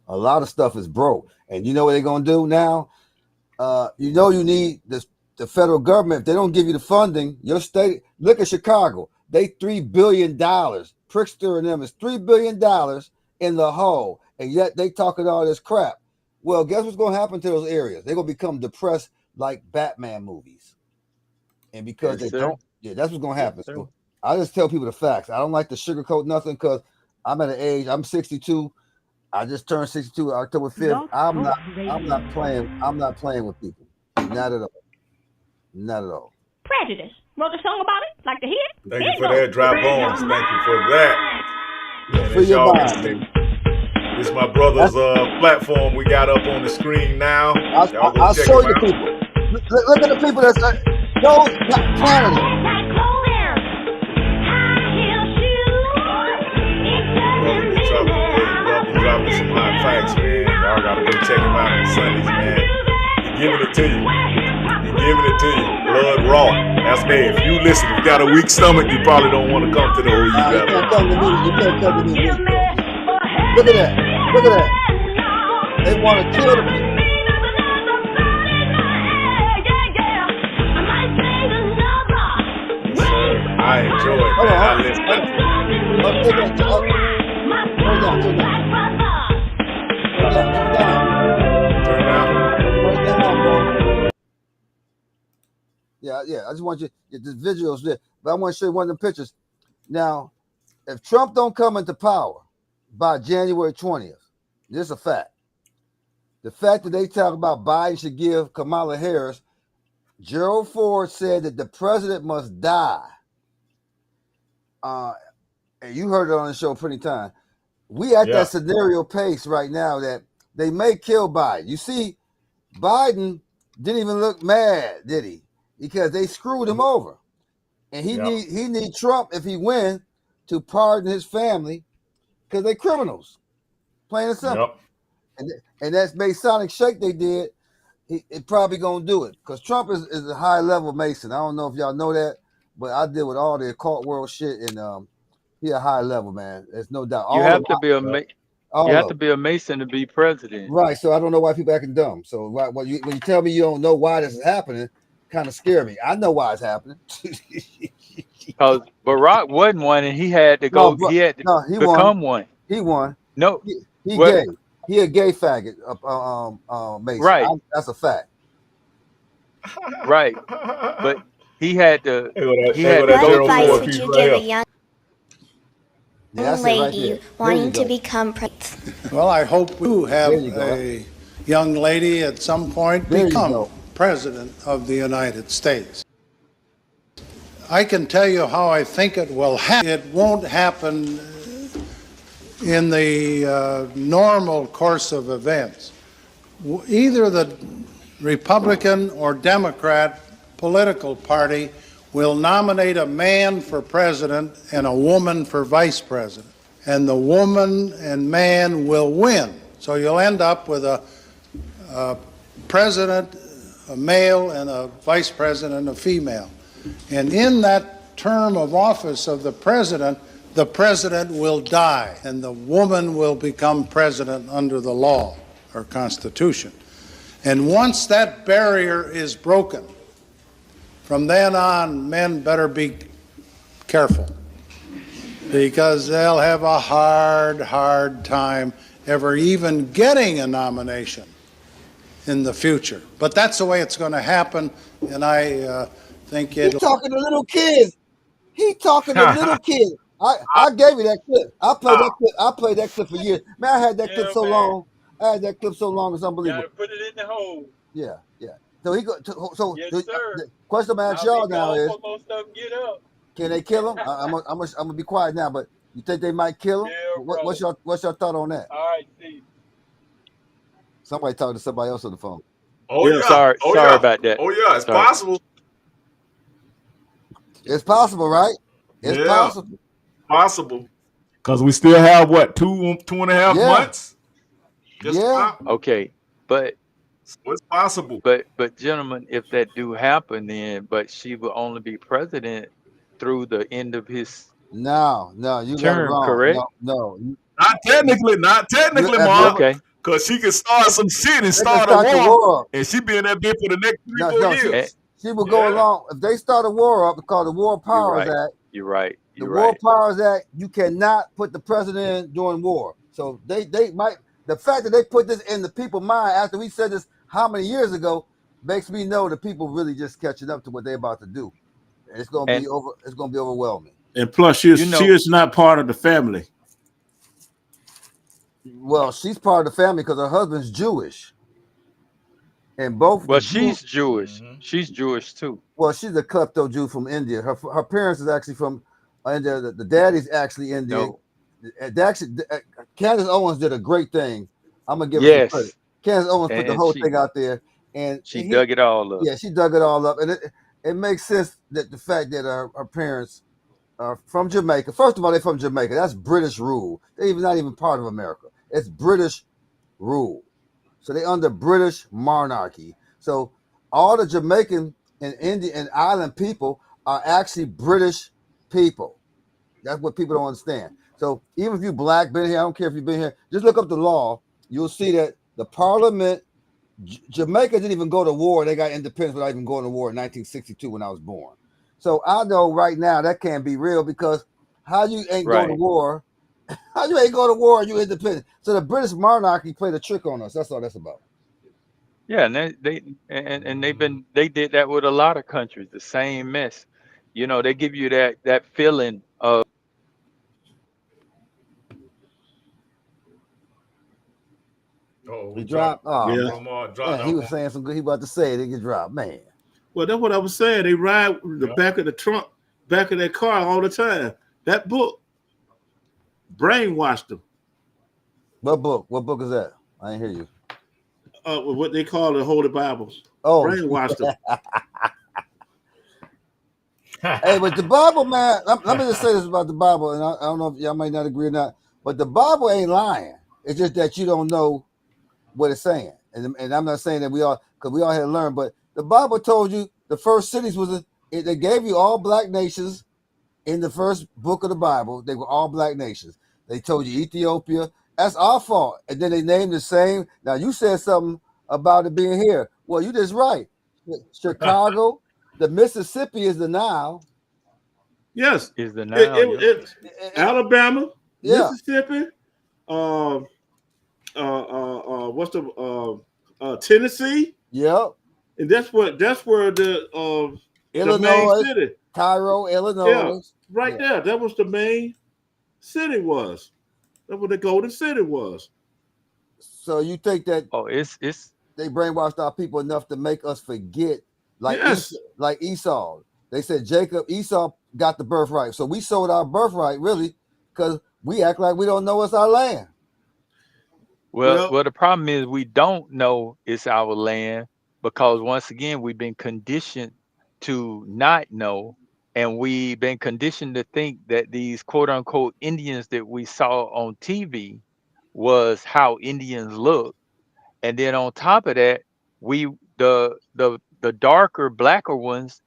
A lot of stuff is broke. And you know what they're going to do now? You need the federal government. If they don't give you the funding, your state, look at Chicago. They $3 billion. Pritzker and them is $3 billion in the hole. And yet they talking all this crap. Well, guess what's going to happen to those areas? They're going to become depressed like Batman movies. And because that's what's going to happen. So I just tell people the facts. I don't like to sugarcoat nothing because I'm at an age, I'm 62. I just turned 62 October 5th. I'm not playing with people. Not at all. Not at all. Prejudice. Wrote a song about it? Like to hear it? Thank you for that, Dry Bones. Thank you for that. For your mind. This is my brother's platform we got up on the screen now. Y'all go I'll check show him you the out. people. Look at the people that's those Canada. Brother dropping some hot facts, man. Y'all gotta go check him out on Sundays, man. He giving it to you. He giving it to you. Blood raw. That's me. If you listen, if you got a weak stomach, you probably don't want to come to the OU You battle. can't come to me. You can't come to me. Look at that. Look at that. They want to kill the people. Yes, sir. I enjoy it, man. I listen. Turn down. Bro. Yeah. I just want you to get the visuals there. But I want to show you one of the pictures. Now, if Trump don't come into power by January 20th, this is a fact. The fact that they talk about Biden should give Kamala Harris, Gerald Ford said that the president must die. And you heard it on the show plenty of times. We at that scenario pace right now that they may kill Biden. You see, Biden didn't even look mad, did he? Because they screwed him over. And he need Trump, if he wins, to pardon his family because they criminals. Plain and simple. And that's Masonic shake they did. It probably gonna do it because Trump is a high level Mason. I don't know if y'all know that, but I deal with all the occult world shit, and he a high level man. There's no doubt. You have to be a Mason to be president, right? So I don't know why people acting dumb. So when you tell me you don't know why this is happening, kind of scare me. I know why it's happening. Because Barack wasn't one, and he had to go. He had to become one. He won. No, he gay. He a gay faggot. Mason. Right. That's a fact. Right. But he had to. He had to what advice would you give a young lady right wanting to become president? Well, I hope we do have a young lady at some point become president of the United States. I can tell you how I think it will happen. It won't happen in the normal course of events. Either the Republican or Democrat political party will nominate a man for president and a woman for vice president. And the woman and man will win. So you'll end up with a president, a male, and a vice president, a female. And in that term of office of the president will die, and the woman will become president under the law or Constitution. And once that barrier is broken, from then on, men better be careful, because they'll have a hard time ever even getting a nomination in the future. But that's the way it's going to happen, and I think it. He's talking to little kids. He talking to little kids. I gave you that clip. I played that clip for years. Man, I had that clip so long. I had that clip so long, it's unbelievable. Gotta put it in the hole. Yeah. So he go. Yes, sir. The question I'm asking y'all now is, most of them get up. can they kill him? I'm gonna be quiet now, but you think they might kill him? Yeah, What's your thought on that? All right, see. Somebody talking to somebody else on the phone. Oh yeah. Sorry about that. Oh yeah, it's possible. It's possible, right? It's possible. Possible. Because we still have what, two and a half months? Okay, but it's possible. But gentlemen, if that do happen, then she will only be president through the end of his No, you got it term, wrong. correct? No. Not technically, Mark. Okay. Because she can start some shit and start start the a war war, up. and she be in that bit for the next 3-4 years. She will go along. If they start a war up, called the War Powers Act. You're right. The War Powers Act, you cannot put the president in during war. So they might. The fact that they put this in the people's mind after we said this how many years ago makes me know the people really just catching up to what they're about to do. And it's gonna be over. It's gonna be overwhelming. And plus, she is not part of the family. Well, she's part of the family because her husband's Jewish. And both. Well, she's Jewish. Mm-hmm. She's Jewish too. Well, she's a klepto Jew from India. Her parents is actually from India. The daddy's actually Indian. Candace Owens did a great thing. I'm gonna give her some credit. Yes, Candace Owens put the and whole thing out there, and she dug it all up. yeah, she dug it all up, and it makes sense that the fact that her parents are from Jamaica. First of all, they're from Jamaica. That's British rule. They're not even part of America. It's British rule. So they're under British monarchy. So all the Jamaican and Indian and island people are actually British people. That's what people don't understand. So even if you black, been here, I don't care if you've been here, just look up the law. You'll see that the parliament, Jamaica didn't even go to war. They got independence without even going to war in 1962 when I was born. So I know right now that can't be real, because how you ain't go to war? How you ain't go to war and you independent? So the British monarchy played a trick on us. That's all that's about. Yeah, and they did that with a lot of countries. The same mess. You know, they give you that feeling of. Oh, He dropped. Oh, yeah. Man, he was saying some good. He about to say it. He get dropped, man. Well, that's what I was saying. They ride the back of the trunk, back of their car all the time. That book brainwashed them. What book? What book is that? I didn't hear you. What they call the Holy Bibles. Oh, brainwashed them. Hey, but the Bible, man. Let me just say this about the Bible, and I don't know if y'all might not agree or not, but the Bible ain't lying. It's just that you don't know what it's saying, and I'm not saying that we all, because we all had to learn, but the Bible told you the first cities they gave you all black nations in the first book of the Bible. They were all black nations. They told you Ethiopia. That's our fault. And then they named the same. Now you said something about it being here. Well, you just right. Chicago, the Mississippi is the Nile. Yes, is the Nile. Alabama, yeah. Mississippi. What's the Tennessee? Yep. And that's where the Illinois, the main city. Cairo, Illinois. Yeah, right there. That was the main city was. That's what the Golden City was. So you think that it's they brainwashed our people enough to make us forget, like like Esau. They said Esau got the birthright. So we sold our birthright really because we act like we don't know it's our land. Well, the problem is we don't know it's our land because once again we've been conditioned to not know, and we've been conditioned to think that these quote unquote Indians that we saw on TV was how Indians look. And then on top of that, the darker, blacker ones,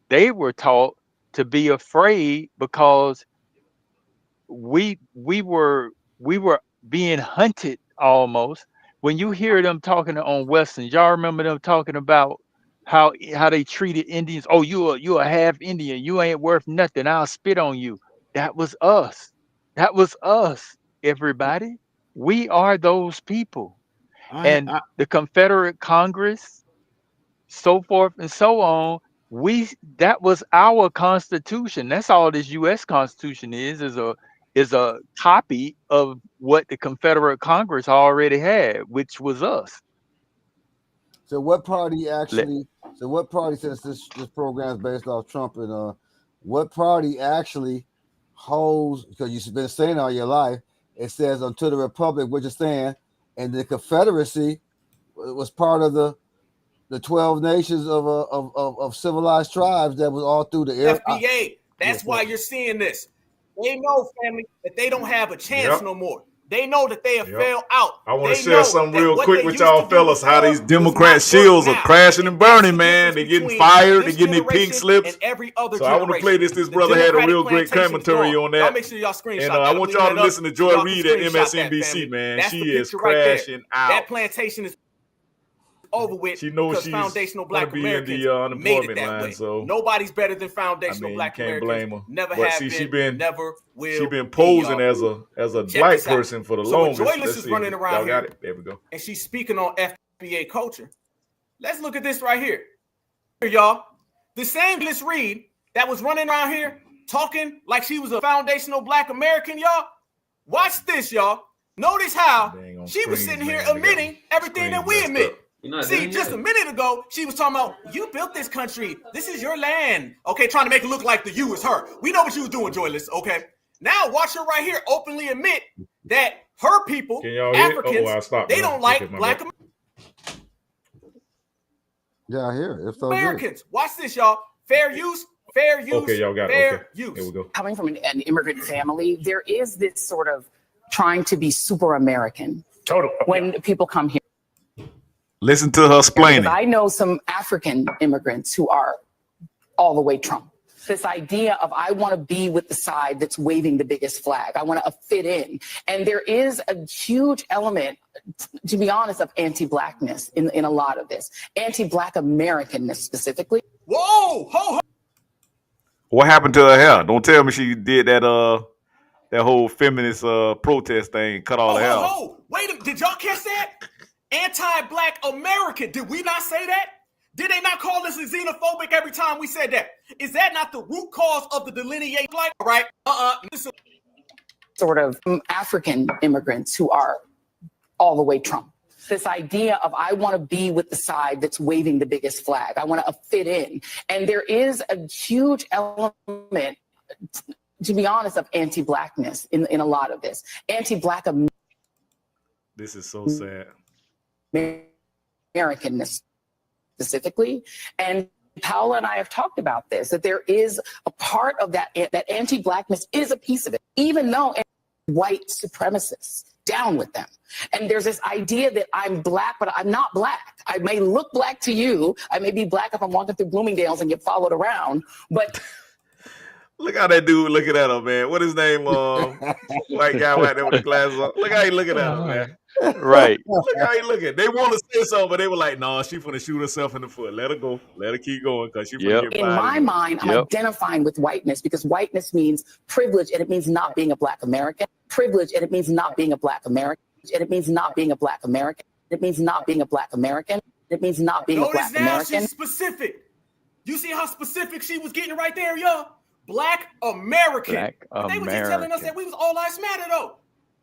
they were taught to be afraid because we were being hunted almost. When you hear them talking on Westerns, y'all remember them talking about how they treated Indians. Oh, you a half Indian. You ain't worth nothing. I'll spit on you. That was us. That was us, everybody. We are those people. The Confederate Congress, so forth and so on, that was our Constitution. That's all this U.S. Constitution is a copy of what the Confederate Congress already had, which was us. So what party actually? So what party, since this program is based off Trump, and what party actually holds? Because you've been saying all your life, it says unto the republic which is stand, and the Confederacy was part of the 12 nations of civilized tribes that was all through the air. FBA. That's why you're seeing this. They know, family, that they don't have a chance no more. They know that they have failed out. I want to share something real quick with y'all fellas, how these Democrat shields are crashing and burning, man. They're getting fired. They're getting their pink slips. So I want to play this. This brother had a real great commentary on that. And I want y'all to listen to Joy Reid at MSNBC, man. She is crashing out. That plantation is over with. She knows she's foundational black be in the unemployment line, so nobody's better than foundational black Americans. Can't blame her. Never have been, never will. She been posing as a black person for the longest. Joyless is running around here. Got it. There we go. And she's speaking on FBA culture. Let's look at this right here. Y'all, the same Joyless Reid that was running around here talking like she was a foundational black American, y'all. Watch this, y'all. Notice how she was sitting here admitting everything that we admit. See, just a minute ago, she was talking about, you built this country. This is your land. Okay, trying to make it look like the you is her. We know what you was doing, Joyless, okay? Now watch her right here openly admit that her people, Can y'all hear? Africans, I stopped. they don't like black Yeah, I hear it. If so, good. Americans. Watch this, y'all. Fair use, fair use, Okay, y'all got it. fair Okay. use. Here we go. Coming from an immigrant family, there is this sort of trying to be super American when people come here. Listen to her explaining. Because I know some African immigrants who are all the way Trump. This idea of I want to be with the side that's waving the biggest flag. I want to fit in. And there is a huge element, to be honest, of anti-blackness in a lot of this. Anti-black Americanness specifically. Whoa, ho. What happened to her hair? Don't tell me she did that that whole feminist protest thing, cut all her hair. Oh, wait, did y'all catch that? Anti-black American. Did we not say that? Did they not call us xenophobic every time we said that? Is that not the root cause of the delineation? Like, right? Sort of African immigrants who are all the way Trump. This idea of I want to be with the side that's waving the biggest flag. I want to fit in. And there is a huge element, to be honest, of anti-blackness in a lot of this. Anti-black This is so sad. Americanness specifically. And Paola and I have talked about this, that there is a part of that anti-blackness is a piece of it, even though white supremacists, down with them. And there's this idea that I'm black, but I'm not black. I may look black to you. I may be black if I'm walking through Bloomingdale's and get followed around, but Look how that dude looking at her, man. What his name? White guy right there with the glasses on. Look how he looking at her, man. Right. Look how he looking. They want to say something, but they were like, "No, she finna shoot herself in the foot. Let her go. Let her keep going, cause she finna get in my mind, I'm identifying with whiteness because whiteness means privilege and it means not being a black American. Privilege and it means not being a black American. And it means not being a black American. It means not being a black American. It means not being a black American. She's specific. You see how specific she was getting right there, y'all? Black American. Black They were just telling us that we was all lives matter, though.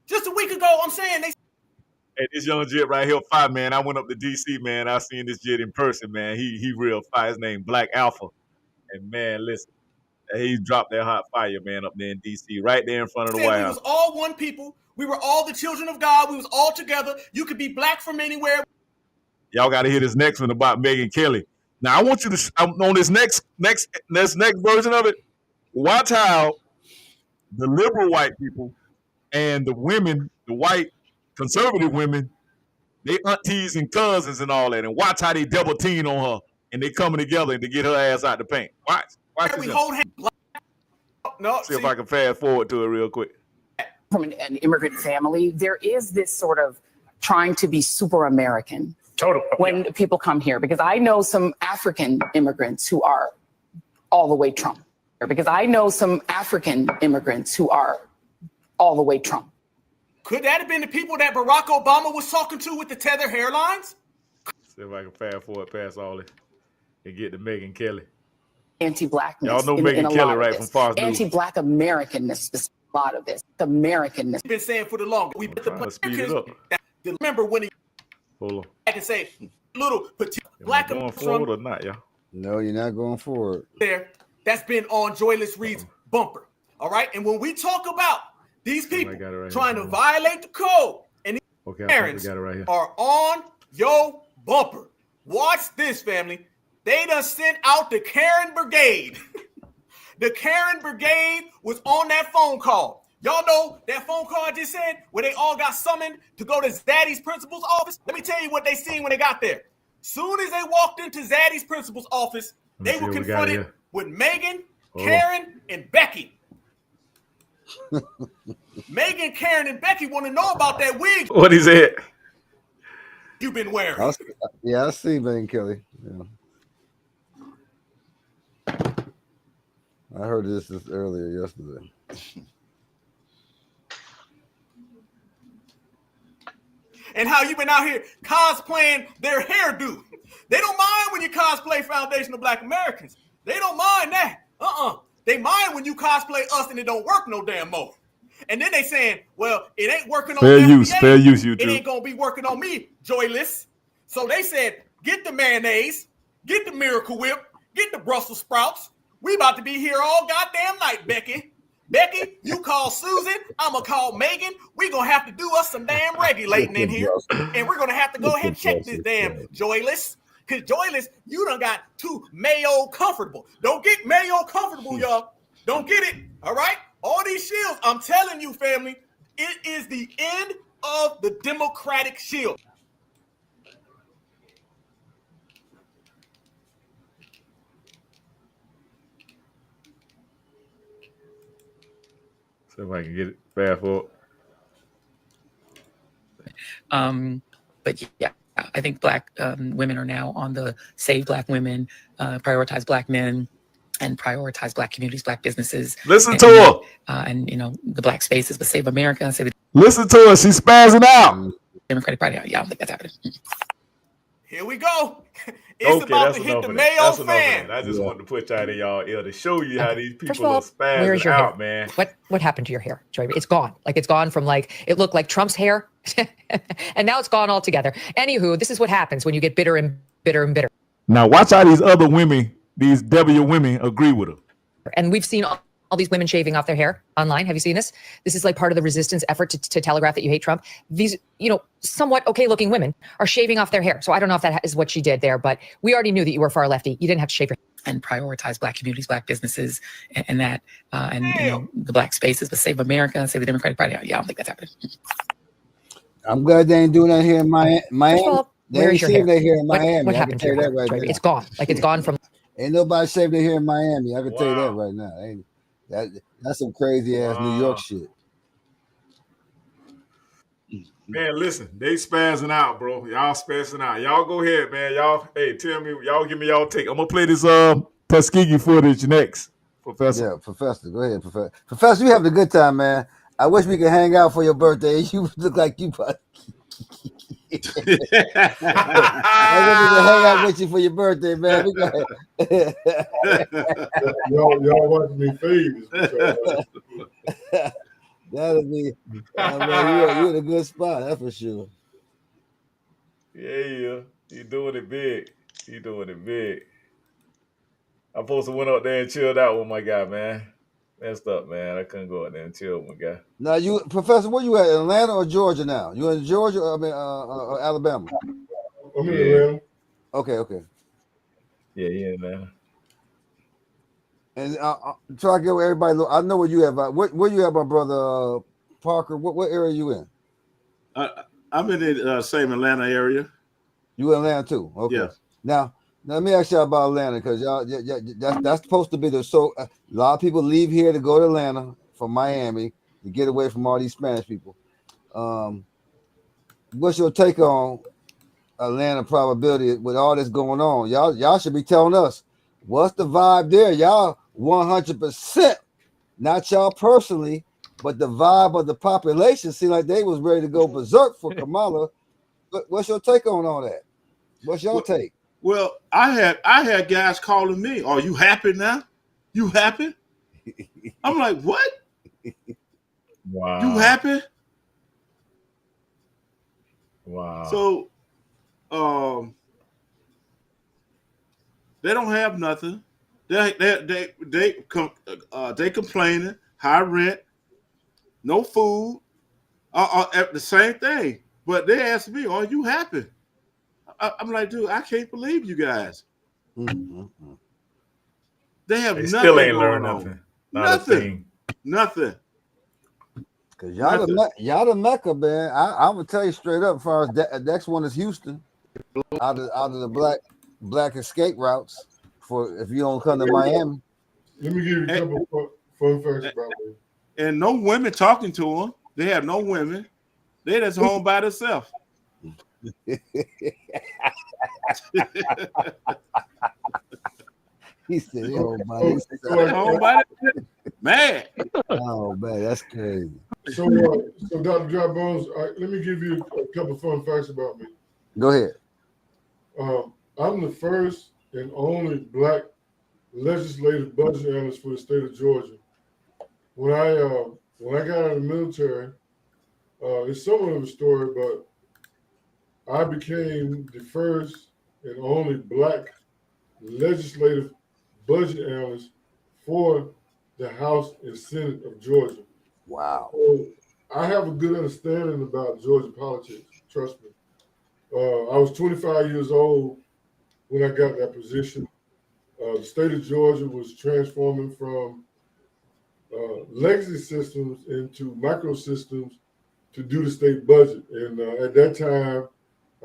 Just a week ago, I'm saying they. Hey, this young jit right here, fire, man. I went up to DC, man. I seen this jit in person, man. He real fire. His name Black Alpha. And man, listen, he dropped that hot fire, man, up there in DC, right there in front of the White We House. was all one people. We were all the children of God. We was all together. You could be black from anywhere. Y'all got to hear this next one about Megyn Kelly. Now I want you to on this next version of it. Watch how the liberal white people and the women, the white conservative women, they aunties and cousins and all that, and watch how they double team on her and they coming together to get her ass out the paint. Watch We this. hold hands. No, See if I can fast forward to it real quick. From an immigrant family, there is this sort of trying to be super American when people come here, because I know some African immigrants who are all the way Trump. Because I know some African immigrants who are all the way Trump. Could that have been the people that Barack Obama was talking to with the tether hairlines? See if I can fast forward past all this and get to Megyn Kelly. Anti-blackness. Y'all know in Megyn a Kelly, lot of right, this. from Fox News. Anti-black Americanness. A lot of this. Americanness. Been saying for the longest. We put the speed it up. Remember when he Hold on. I can say little petite black Going forward or not, y'all? No, you're not going forward. There, that's been on Joyless Reed's bumper. All right, and when we talk about these people trying to violate the code and these parents are on your bumper. Watch this, family. They done sent out the Karen Brigade. The Karen Brigade was on that phone call. Y'all know that phone call I just said where they all got summoned to go to Zaddy's principal's office? Let me tell you what they seen when they got there. Soon as they walked into Zaddy's principal's office, they were confronted with Megyn, Karen, and Becky. Megyn, Karen, and Becky want to know about that wig. What is it? You've been wearing. I see Megyn Kelly. Yeah. I heard this earlier yesterday. And how you been out here cosplaying their hairdo. They don't mind when you cosplay Foundation of Black Americans. They don't mind that. They mind when you cosplay us and it don't work no damn more. And then they saying, well, it ain't working on fair FBA. use, you It do. ain't gonna be working on me, Joyless. So they said, get the mayonnaise, get the Miracle Whip, get the Brussels sprouts. We about to be here all goddamn night, Becky. Becky, you call Susan. I'm going to call Megan. We're going to have to do us some damn regulating in here. And we're going to have to go ahead and check this damn Joyless. Because Joyless, you done got too Mayo comfortable. Don't get Mayo comfortable, y'all. Don't get it. All right? All these shields, I'm telling you, family, it is the end of the Democratic shield. See if I can get it fast forward. But yeah, I think Black women are now on the Save Black Women, Prioritize Black Men, and Prioritize Black Communities, Black Businesses. Listen to her. And, you know, the Black spaces, but Save America, Save the Listen to her. She's spazzing out. Democratic Party. Yeah, I don't think that's happening. Here we go. It's about to hit the Mayo fan. I just wanted to put that in y'all ear to show you how these First people of all, are spazzing where's your out, hair? man. What happened to your hair, Joy? It's gone. Like it's gone from like it looked like Trump's hair, and now it's gone altogether. Anywho, this is what happens when you get bitter and bitter and bitter. Now watch how these other women, these W women, agree with her. And we've seen all these women shaving off their hair online. Have you seen this? This is like part of the resistance effort to telegraph that you hate Trump. These, you know, somewhat okay looking women are shaving off their hair. So I don't know if that is what she did there, but we already knew that you were far lefty. You didn't have to shave your and prioritize Black communities, Black businesses, and that, and you know, the Black spaces, but Save America, Save the Democratic Party. Yeah, I don't think that's happening. I'm glad they ain't doing that here in Miami. First of all, They where ain't is your saving hair? that here in Miami. What I can happened to tell your you hair, that right Joy? now. It's gone. Like it's gone from. Ain't nobody saving it here in Miami. I can tell you that right now. That's some crazy ass New York shit. Man, listen, they spazzing out, bro. Y'all spazzing out. Y'all go ahead, man. Y'all, hey, tell me, y'all give me y'all take. I'm gonna play this Tuskegee footage next, Professor. Yeah, Professor. Go ahead, Professor. Professor, you having a good time, man. I wish we could hang out for your birthday. You look like you. I wish we could hang out with you for your birthday, man. y'all watching me fade. That'll be, man, you're in a good spot, that's for sure. Yeah, you doing it big. You doing it big. I'm supposed to went up there and chilled out with my guy, man. Messed up, man. I couldn't go out there and chill with my guy. Now, you, Professor, where you at? Atlanta or Georgia now? You in Georgia? Or Alabama? I'm in Atlanta. Okay. Yeah, in Atlanta. And try to get everybody. I know where you at. Where you at, my brother Parker? What area you in? I'm in the same Atlanta area. You in Atlanta too? Okay. Yeah. Now let me ask y'all about Atlanta, because y'all, that's supposed to be the a lot of people leave here to go to Atlanta from Miami to get away from all these Spanish people. What's your take on Atlanta probability with all this going on? Y'all should be telling us what's the vibe there. Y'all 100%, not y'all personally, but the vibe of the population seemed like they was ready to go berserk for Kamala. What's your take on all that? What's your take? Well, I had guys calling me, "Are you happy now? You happy?" I'm like, "What? Wow. You happy?" Wow. So, they don't have nothing. They complaining, high rent, no food, the same thing. But they asked me, "Are you happy?" I'm like, dude, I can't believe you guys. Mm-hmm. They have nothing. Still ain't learned nothing. nothing. Nothing. Cause y'all the Mecca, man. I'm gonna tell you straight up. As far as the next one is Houston, out of the black escape routes for if you don't come to Miami. Let me give you a couple fun facts about me. And no women talking to them. They have no women. They just home by themselves. He said, "Oh my, man." Oh man, that's crazy." So Dr. Dry Bones, let me give you a couple fun facts about me. Go ahead. I'm the first and only black legislative budget analyst for the state of Georgia. When I got out of the military, it's somewhat of a story, but I became the first and only black legislative budget analyst for the House and Senate of Georgia. Wow. So I have a good understanding about Georgia politics. Trust me. I was 25 years old when I got that position. The state of Georgia was transforming from legacy systems into microsystems to do the state budget. And at that time,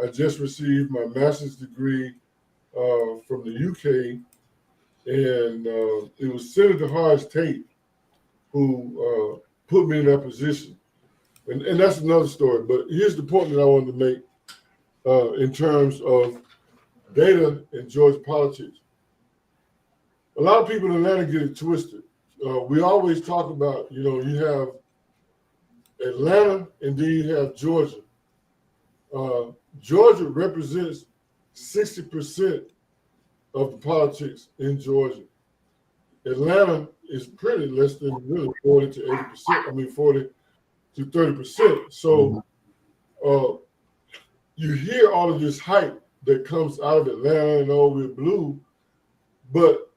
I just received my master's degree from the UK, and it was Senator Horace Tate who put me in that position. And that's another story. But here's the point that I wanted to make in terms of data in Georgia politics. A lot of people in Atlanta get it twisted. We always talk about, you have Atlanta and then you have Georgia. Georgia represents 60% of the politics in Georgia. Atlanta is pretty less than really 40 to 80%. 40 to 30%. So you hear all of this hype that comes out of Atlanta and we're blue, but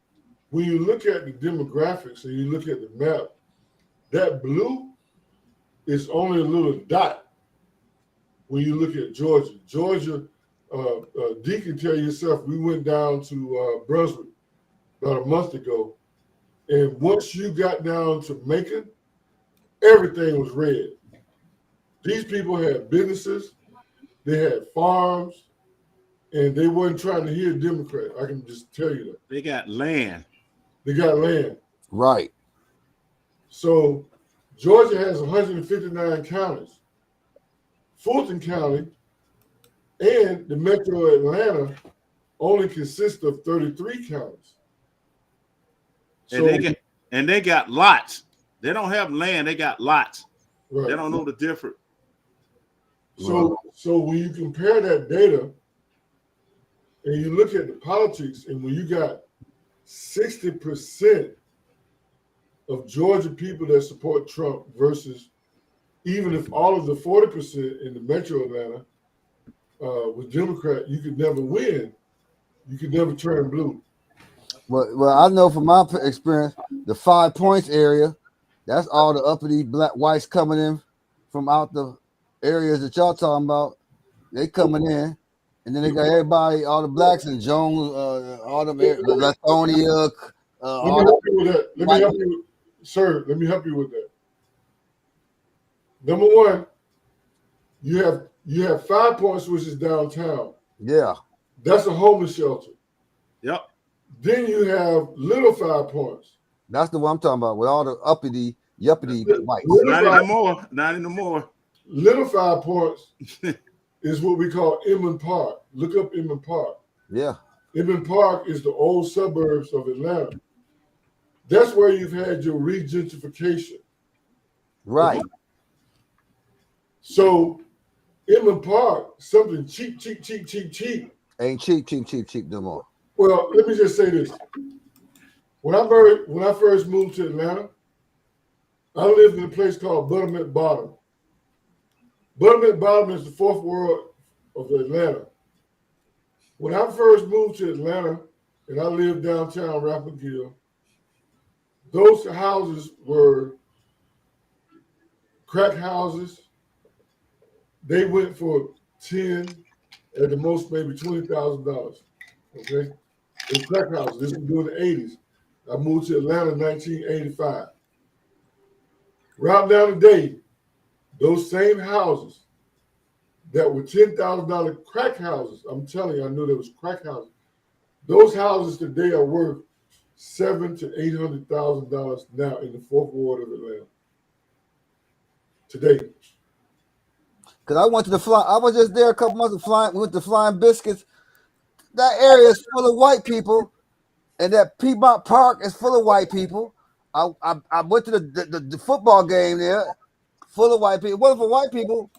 when you look at the demographics and you look at the map, that blue is only a little dot when you look at Georgia. Georgia, Dee can tell you yourself, we went down to Brunswick about a month ago, and once you got down to Macon, everything was red. These people had businesses, they had farms, and they weren't trying to hear Democrat. I can just tell you that. They got land. They got land. Right. So Georgia has 159 counties. Fulton County and the metro Atlanta only consists of 33 counties. And they got lots. They don't have land, they got lots. Right. They don't know the difference. So when you compare that data and you look at the politics, and when you got 60% of Georgia people that support Trump versus even if all of the 40% in the metro Atlanta was Democrat, you could never win. You could never turn blue. Well, I know from my experience, the 5 Points area, that's all the uppity black whites coming in from out the areas that y'all talking about. They coming in, and then they got everybody, all the blacks in Jones, all them Lithonia. Let me help you with that. Let me help you with that. Number one, you have 5 Points, which is downtown. Yeah. That's a homeless shelter. Yep. Then you have Little 5 Points. That's the one I'm talking about with all the uppity, yuppity whites. Not anymore. Not anymore. Little 5 Points is what we call Inman Park. Look up Inman Park. Yeah. Inman Park is the old suburbs of Atlanta. That's where you've had your regentrification. Right. So Inman Park, something cheap. Ain't cheap no more. Well, let me just say this. When I first moved to Atlanta, I lived in a place called Buttermilk Bottom. Buttermilk Bottom is the fourth ward of Atlanta. When I first moved to Atlanta and I lived downtown Rapid Hill, those houses were crack houses. They went for 10, at the most maybe $20,000. Okay, it's crack houses. This was during the 80s. I moved to Atlanta in 1985. Right now today, those same houses that were $10,000 crack houses, I'm telling you, I knew there was crack houses. Those houses today are worth $700,000 to $800,000 now in the fourth ward of Atlanta. Today. Because I was just there a couple months ago, went to Flying Biscuits. That area is full of white people, and that Piedmont Park is full of white people. I went to the football game there, full of white people. It wasn't for white people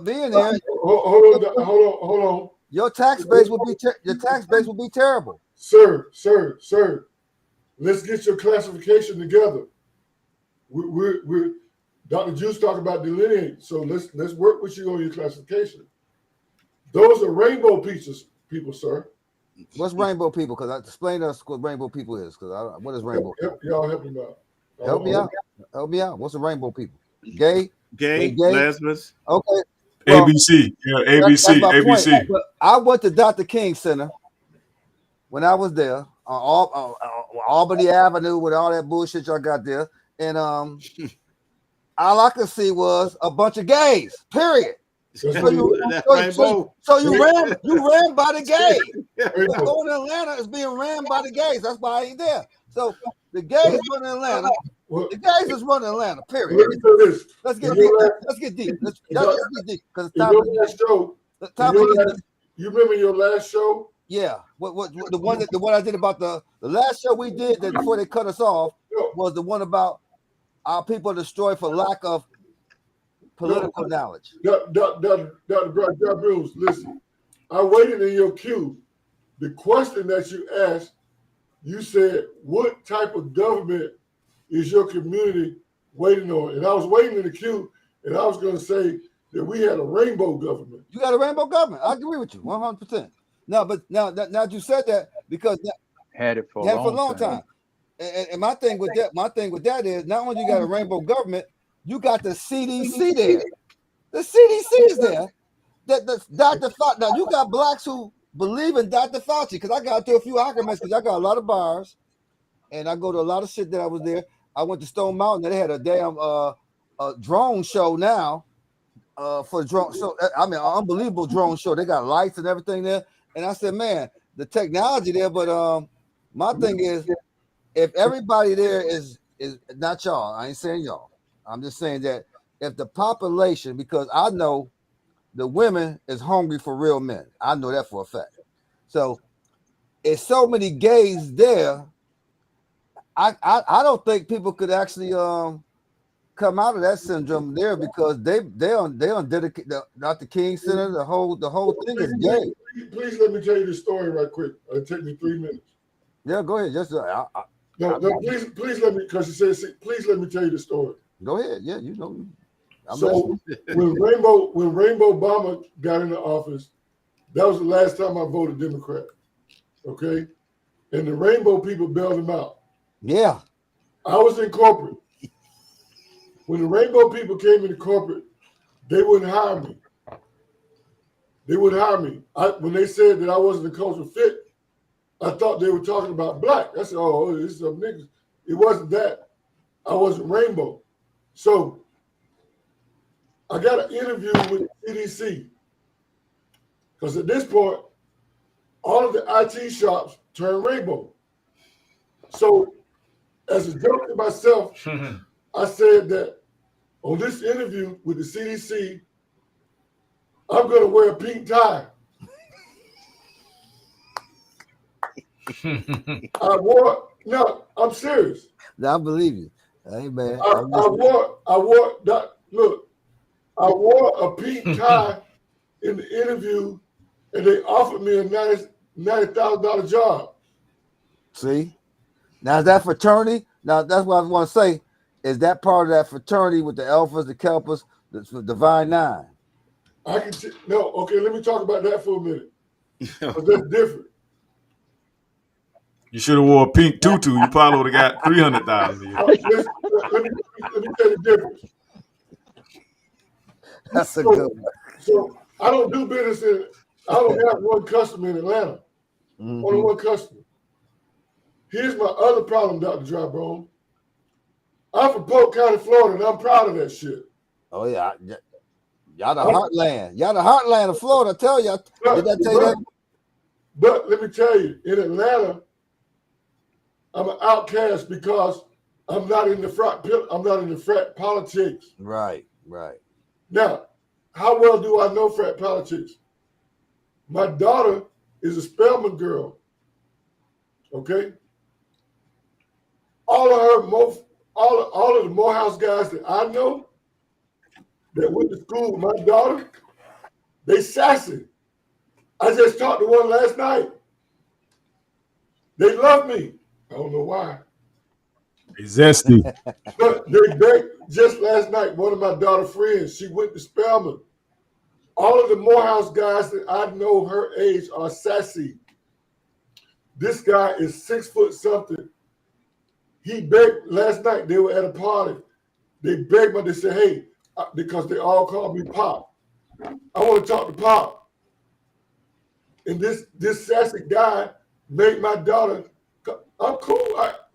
being there. Hold on. Your tax base would be terrible. Sir. Let's get your classification together. We're Dr. Juice talked about delineate, so let's work with you on your classification. Those are rainbow people, sir. What's rainbow people? Because explain to us what rainbow people is. Because what is rainbow? Y'all help me out. Help me out. Help me out. What's the rainbow people? Gay, lesbians. Okay. Well, ABC. Yeah, that's ABC. my point. ABC. But I went to Dr. King Center when I was there on Albany Avenue with all that bullshit y'all got there, and all I could see was a bunch of gays. Period. So you ran by the gays. Going to Atlanta is being ran by the gays. That's why I ain't there. So the gays running Atlanta. The guys is running Atlanta. Period. Let's get deep. Let's get deep. Let's get deep. Because you remember your last show? Yeah. What the one I did about the last show we did that before they cut us off was the one about our people destroyed for lack of political knowledge. Dr. Bruce, listen. I waited in your queue. The question that you asked, you said, what type of government is your community waiting on? And I was waiting in the queue, and I was going to say that we had a rainbow government. You got a rainbow government. I agree with you 100%. No, but now you said that because had it for a long time. And my thing with that is not only you got a rainbow government, you got the CDC there. The CDC is there. That's Dr. Fauci. Now you got blacks who believe in Dr. Fauci because I got to a few arguments because I got a lot of bars, and I go to a lot of shit that I was there. I went to Stone Mountain. They had a damn drone show now for drone. So I mean, an unbelievable drone show. They got lights and everything there. And I said, man, the technology there. But my thing is, if everybody there is not y'all, I ain't saying y'all. I'm just saying that if the population, because I know the women is hungry for real men. I know that for a fact. So if so many gays there, I don't think people could actually come out of that syndrome there because they on dedicate Dr. King Center. The whole thing is gay. Please let me tell you the story right quick. It'll take me 3 minutes. Yeah, go ahead. Just please let me, because you said please let me tell you the story. Go ahead. Yeah, you know. So when Rainbow Obama got into office, that was the last time I voted Democrat. Okay, and the Rainbow people bailed him out. Yeah, I was in corporate. When the Rainbow people came into corporate, they wouldn't hire me. They wouldn't hire me. When they said that I wasn't a cultural fit, I thought they were talking about black. I said, oh, this is some niggas. It wasn't that. I wasn't Rainbow. So I got an interview with CDC. Because at this point, all of the IT shops turned Rainbow. So as a joke to myself, I said that on this interview with the CDC, I'm going to wear a pink tie. I'm serious. I believe you. Hey man, I wore a pink tie in the interview, and they offered me a $90,000 job. See, now is that fraternity? Now that's what I want to say. Is that part of that fraternity with the Alphas, the Kelpers, the Divine Nine? Okay, let me talk about that for a minute. Because that's different. You should have wore a pink tutu. You probably would have got 300,000. Let me tell you the difference. That's a good one. So I don't do business I don't have one customer in Atlanta. Mm-hmm. Only one customer. Here's my other problem, Dr. Drybone. I'm from Polk County, Florida, and I'm proud of that shit. Oh yeah, y'all the heartland. Y'all the heartland of Florida. I tell you, did I tell you that? But let me tell you, in Atlanta, I'm an outcast because I'm not in the frat politics. Right. Now, how well do I know frat politics? My daughter is a Spelman girl. Okay? All of the Morehouse guys that I know that went to school with my daughter, they sassy. I just talked to one last night. They love me. I don't know why. Zesty. But they begged just last night, one of my daughter's friends, she went to Spelman. All of the Morehouse guys that I know her age are sassy. This guy is 6 foot something. He begged last night. They were at a party. They begged me. They said, "Hey," because they all called me Pop. I want to talk to Pop. And this sassy guy made my daughter. I'm cool.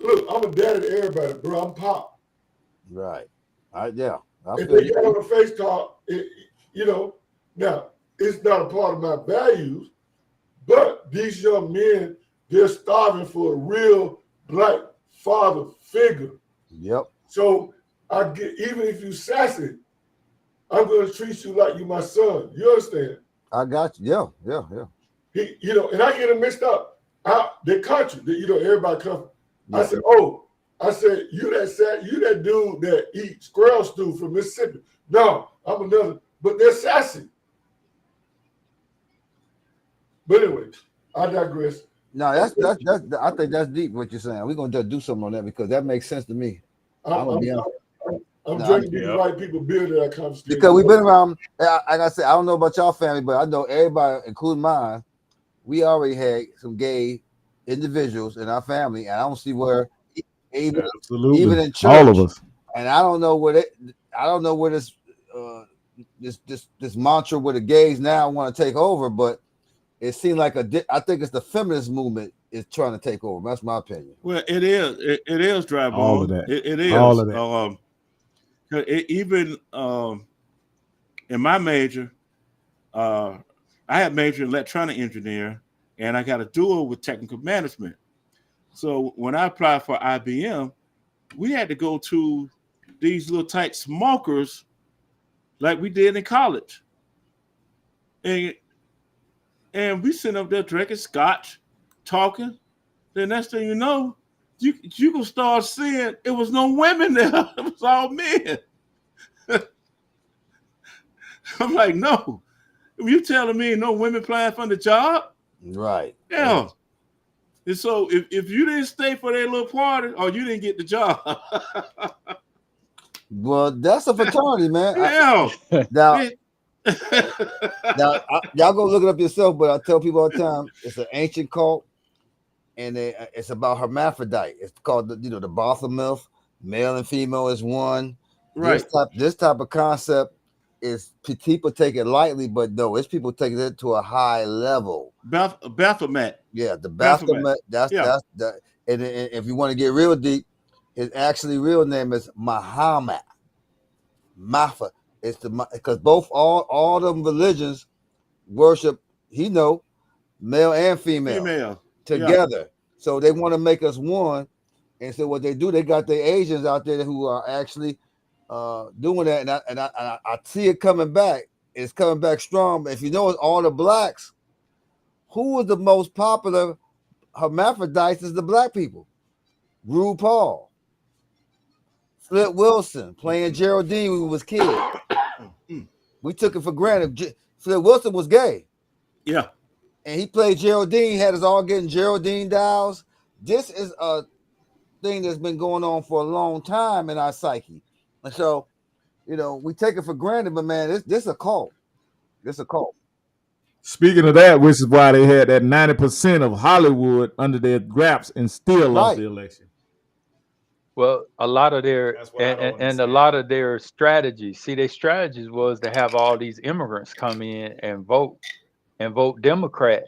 Look, I'm a daddy to everybody, bro. I'm Pop. Right. Yeah. If they got on a face talk, now it's not a part of my values, but these young men, they're starving for a real black father figure. Yep. So I get, even if you sassy, I'm going to treat you like you my son. You understand? I got you. Yeah. And I get it mixed up. The country, everybody come. Yeah. I said, you that dude that eats squirrel stew from Mississippi. No, I'm another, but they're sassy. But anyway, I digress. No, that's I think that's deep what you're saying. We're gonna just do something on that because that makes sense to me. I'm drinking these white people beer that I come because we've been around. Like I said, I don't know about y'all family, but I know everybody, including mine. We already had some gay individuals in our family, and I don't see where even in church, all of us. And I don't know where this mantra where the gays now want to take over, but it seems like I think it's the feminist movement is trying to take over. That's my opinion. Well, it is. It is dry bone. All of that. It is. All of that. Even in my major, I had major in electronic engineer, and I got a dual with technical management. So when I applied for IBM, we had to go to these little tight smokers like we did in college. And we sitting up there drinking scotch, talking. The next thing you know, you gonna start seeing it was no women there. It was all men. I'm like, no. You telling me no women applying for the job? Right. Yeah. Right. And so if you didn't stay for that little party, or you didn't get the job. Well, that's a fraternity, man. Yeah. Now, y'all go look it up yourself, but I tell people all the time it's an ancient cult, and it's about hermaphrodite. It's called the Baphomet, male and female is one. Right. This type of concept is people take it lightly, but no, it's people taking it to a high level. Baphomet. Yeah, the Baphomet. That's and if you want to get real deep, his actually real name is Muhammad. Mafa. It's because both all them religions worship male and female together. Yeah. So they want to make us one, and so what they do, they got the Asians out there who are actually doing that, and I see it coming back. It's coming back strong. But if you know, it's all the blacks. Who was the most popular hermaphrodites? Is the black people. RuPaul, Flip Wilson playing Geraldine when we was kids. We took it for granted. Flip Wilson was gay. Yeah. And he played Geraldine, had us all getting Geraldine dolls. This is a thing that's been going on for a long time in our psyche. And so, we take it for granted, but man, this is a cult. This is a cult. Speaking of that, which is why they had that 90% of Hollywood under their grasp and still lost the election. Well, a lot of their and a lot of their strategies. See, their strategies was to have all these immigrants come in and vote Democrat,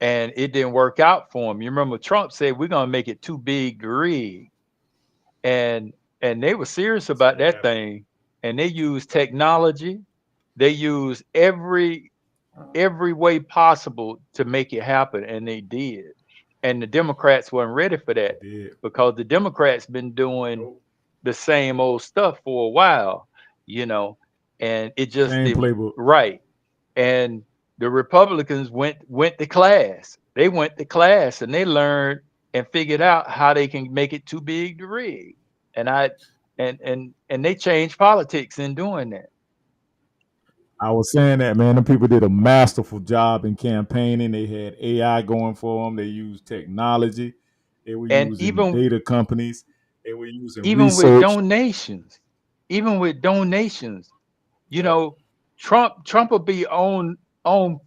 and it didn't work out for them. You remember Trump said we're gonna make it too big to rig, and they were serious about that thing, and they used technology, they used every way possible to make it happen, and they did. And the Democrats weren't ready for that because the Democrats been doing the same old stuff for a while, and it just right. And the Republicans went to class. They went to class and they learned and figured out how they can make it too big to rig. And they changed politics in doing that. I was saying that, man, the people did a masterful job in campaigning. They had AI going for them. They used technology. They were using data companies. They were using research. With donations, Trump will be on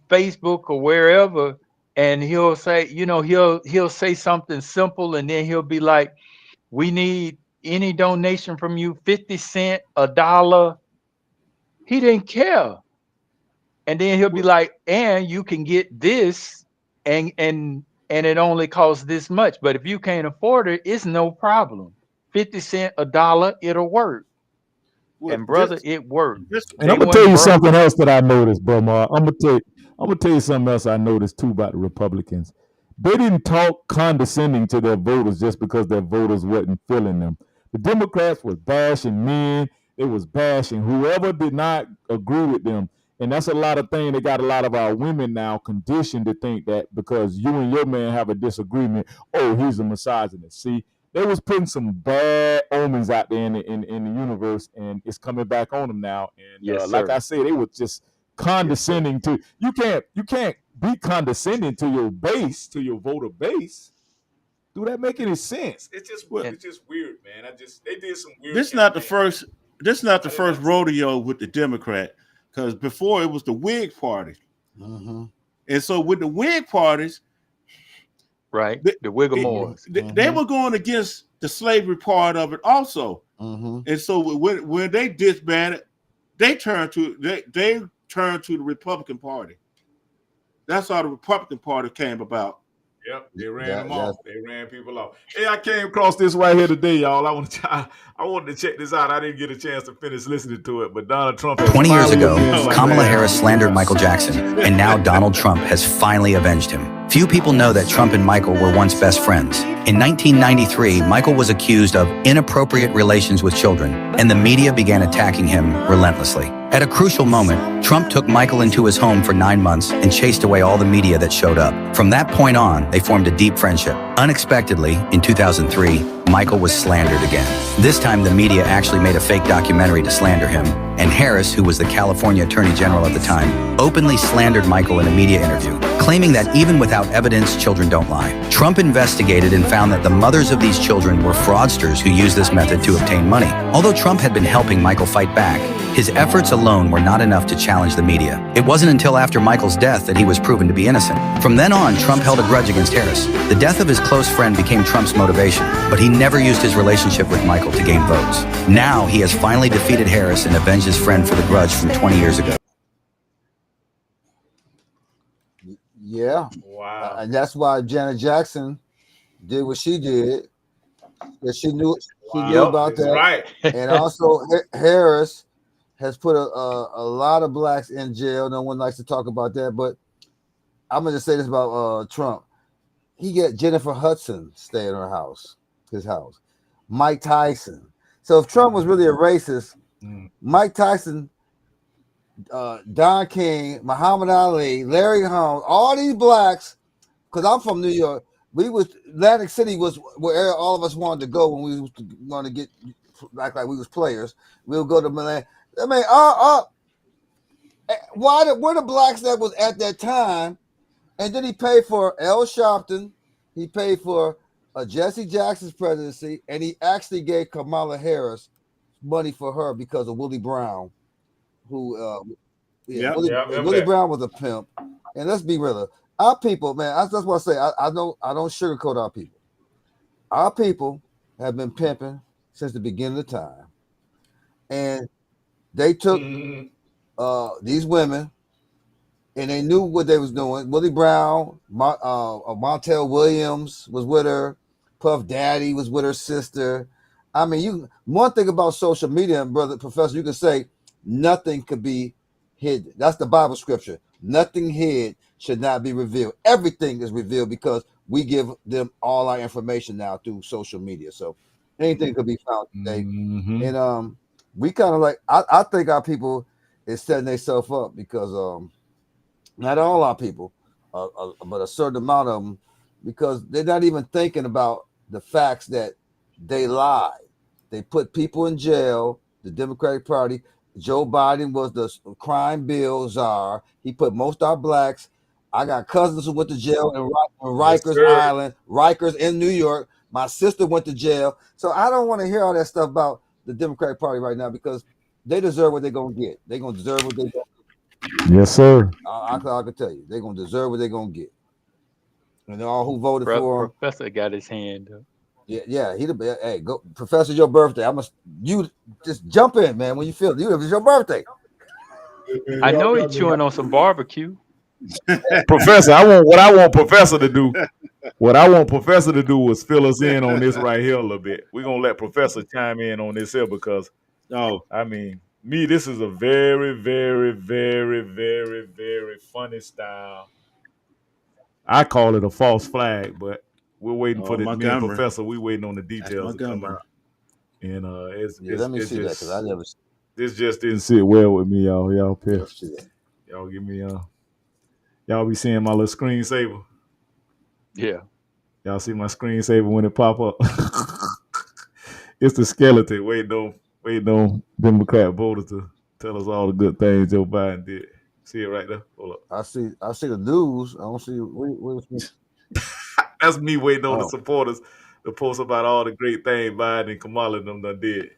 Facebook or wherever, and he'll say, he'll say something simple, and then he'll be like, we need any donation from you, 50 cents, $1. He didn't care. And then he'll be like, and you can get this, and it only costs this much. But if you can't afford it, it's no problem. 50 cents, $1, it'll work. Well, And brother, it worked. And I'm gonna tell you something else that I noticed, bro. Mark. I'm gonna tell you something else I noticed too about the Republicans. They didn't talk condescending to their voters just because their voters wasn't feeling them. The Democrats was bashing men. They was bashing whoever did not agree with them. And that's a lot of things. They got a lot of our women now conditioned to think that because you and your man have a disagreement, oh, he's a misogynist. See, they was putting some bad omens out there in the universe, and it's coming back on them now. And like I said, they were just condescending to you. Can't be condescending to your base, to your voter base. Do that make any sense? It's just weird, man. They did some weird. This not the first rodeo with the Democrat, because before it was the Whig Party, and so with the Whig parties, right, the Whigamores, they were going against the slavery part of it also, and so when they disbanded, they turned to the Republican Party. That's how the Republican Party came about. Yep, they ran them off. They ran people off. Hey, I came across this right here today, y'all. I wanted to check this out. I didn't get a chance to finish listening to it, but Donald Trump. 20 years ago, Kamala Harris slandered Michael Jackson, and now Donald Trump has finally avenged him. Few people know that Trump and Michael were once best friends. In 1993, Michael was accused of inappropriate relations with children, and the media began attacking him relentlessly. At a crucial moment, Trump took Michael into his home for 9 months and chased away all the media that showed up. From that point on, they formed a deep friendship. Unexpectedly, in 2003, Michael was slandered again. This time, the media actually made a fake documentary to slander him, and Harris, who was the California Attorney General at the time, openly slandered Michael in a media interview, claiming that even without evidence, children don't lie. Trump investigated and found that the mothers of these children were fraudsters who used this method to obtain money. Although Trump had been helping Michael fight back, his efforts alone were not enough to challenge the media. It wasn't until after Michael's death that he was proven to be innocent. From then on, Trump held a grudge against Harris. The death of his close friend became Trump's motivation, but he never used his relationship with Michael to gain votes. Now, he has finally defeated Harris and avenged his friend for the grudge from 20 years ago. Yeah. Wow. And that's why Janet Jackson did what she did. Because she knew about that. Right. And also Harris has put a lot of blacks in jail. No one likes to talk about that, but I'm gonna say this about Trump. He got Jennifer Hudson stay in his house. Mike Tyson. So if Trump was really a racist, Mike Tyson, Don King, Muhammad Ali, Larry Holmes, all these blacks, because I'm from New York, Atlantic City was where all of us wanted to go when we was going to get like we was players. We would go to Milan. I mean, were the blacks that was at that time? And then he paid for Al Sharpton, he paid for Jesse Jackson's presidency, and he actually gave Kamala Harris money for her because of Willie Brown, who Willie Brown was a pimp. And let's be real, our people, man, that's what I say. I don't sugarcoat our people. Our people have been pimping since the beginning of time, and they took these women, and they knew what they was doing. Willie Brown, Montel Williams was with her. Puff Daddy was with her sister. I mean, one thing about social media, brother professor, you can say nothing could be hidden. That's the Bible scripture. Nothing hid should not be revealed. Everything is revealed because we give them all our information now through social media. So anything could be found today. And we kind of like, I think our people is setting themselves up because not all our people, but a certain amount of them, because they're not even thinking about the facts that they lied. They put people in jail. The Democratic Party, Joe Biden was the crime bill czar. He put most of our blacks. I got cousins who went to jail in Rikers Island, Rikers in New York. My sister went to jail. So I don't want to hear all that stuff about the Democratic Party right now because they deserve what they're going to get. They're going to deserve what they're going to get. Yes, sir. I can tell you. They're going to deserve what they're going to get. And all who voted for him. Professor got his hand up. Yeah. Hey, go, Professor. Your birthday. You just jump in, man. When you feel it was your birthday. I know he's chewing on some barbecue. Professor, what I want Professor to do. What I want Professor to do is fill us in on this right here a little bit. We're gonna let Professor chime in on this here because I mean, this is a very, very, very, very, very funny style. I call it a false flag, but we're waiting for me and Professor. We're waiting on the details to come out. And let me see that because I never. This just didn't sit well with me, y'all. Y'all pissed. Y'all give me y'all be seeing my little screensaver. Yeah. Y'all see my screensaver when it pop up. It's the skeleton waiting on Democrat voters to tell us all the good things Joe Biden did. See it right there? Hold up. I see the news. I don't see where's That's me waiting on the supporters to post about all the great things Biden and Kamala and them done did.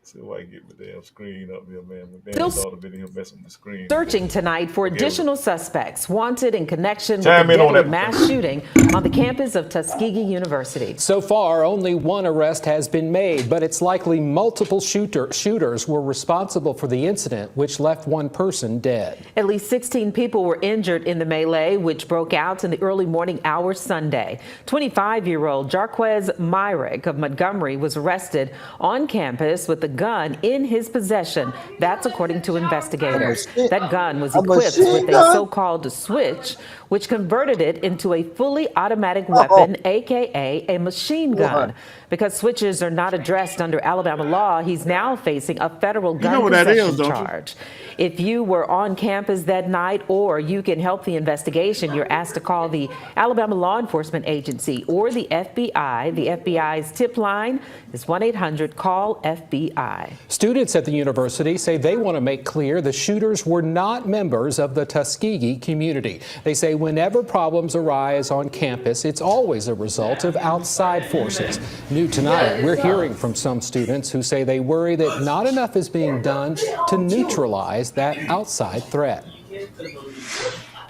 See if I can get my damn screen up here, man. My damn daughter been here messing with the screen. Searching tonight for additional suspects wanted in connection with the deadly mass shooting on the campus of Tuskegee University. So far, only one arrest has been made, but it's likely multiple shooters were responsible for the incident, which left one person dead. At least 16 people were injured in the melee, which broke out in the early morning hours Sunday. 25-year-old Jarquez Myrick of Montgomery was arrested on campus with a gun in his possession. That's according to investigators. That gun was equipped with a so-called switch, which converted it into a fully automatic weapon, aka a machine gun. Because switches are not addressed under Alabama law, he's now facing a federal gun possession charge. If you were on campus that night or you can help the investigation, you're asked to call the Alabama Law Enforcement Agency or the FBI. The FBI's tip line is 1-800-CALL-FBI. Students at the university say they want to make clear the shooters were not members of the Tuskegee community. They say whenever problems arise on campus, it's always a result of outside forces. New tonight, we're hearing from some students who say they worry that not enough is being done to neutralize that outside threat.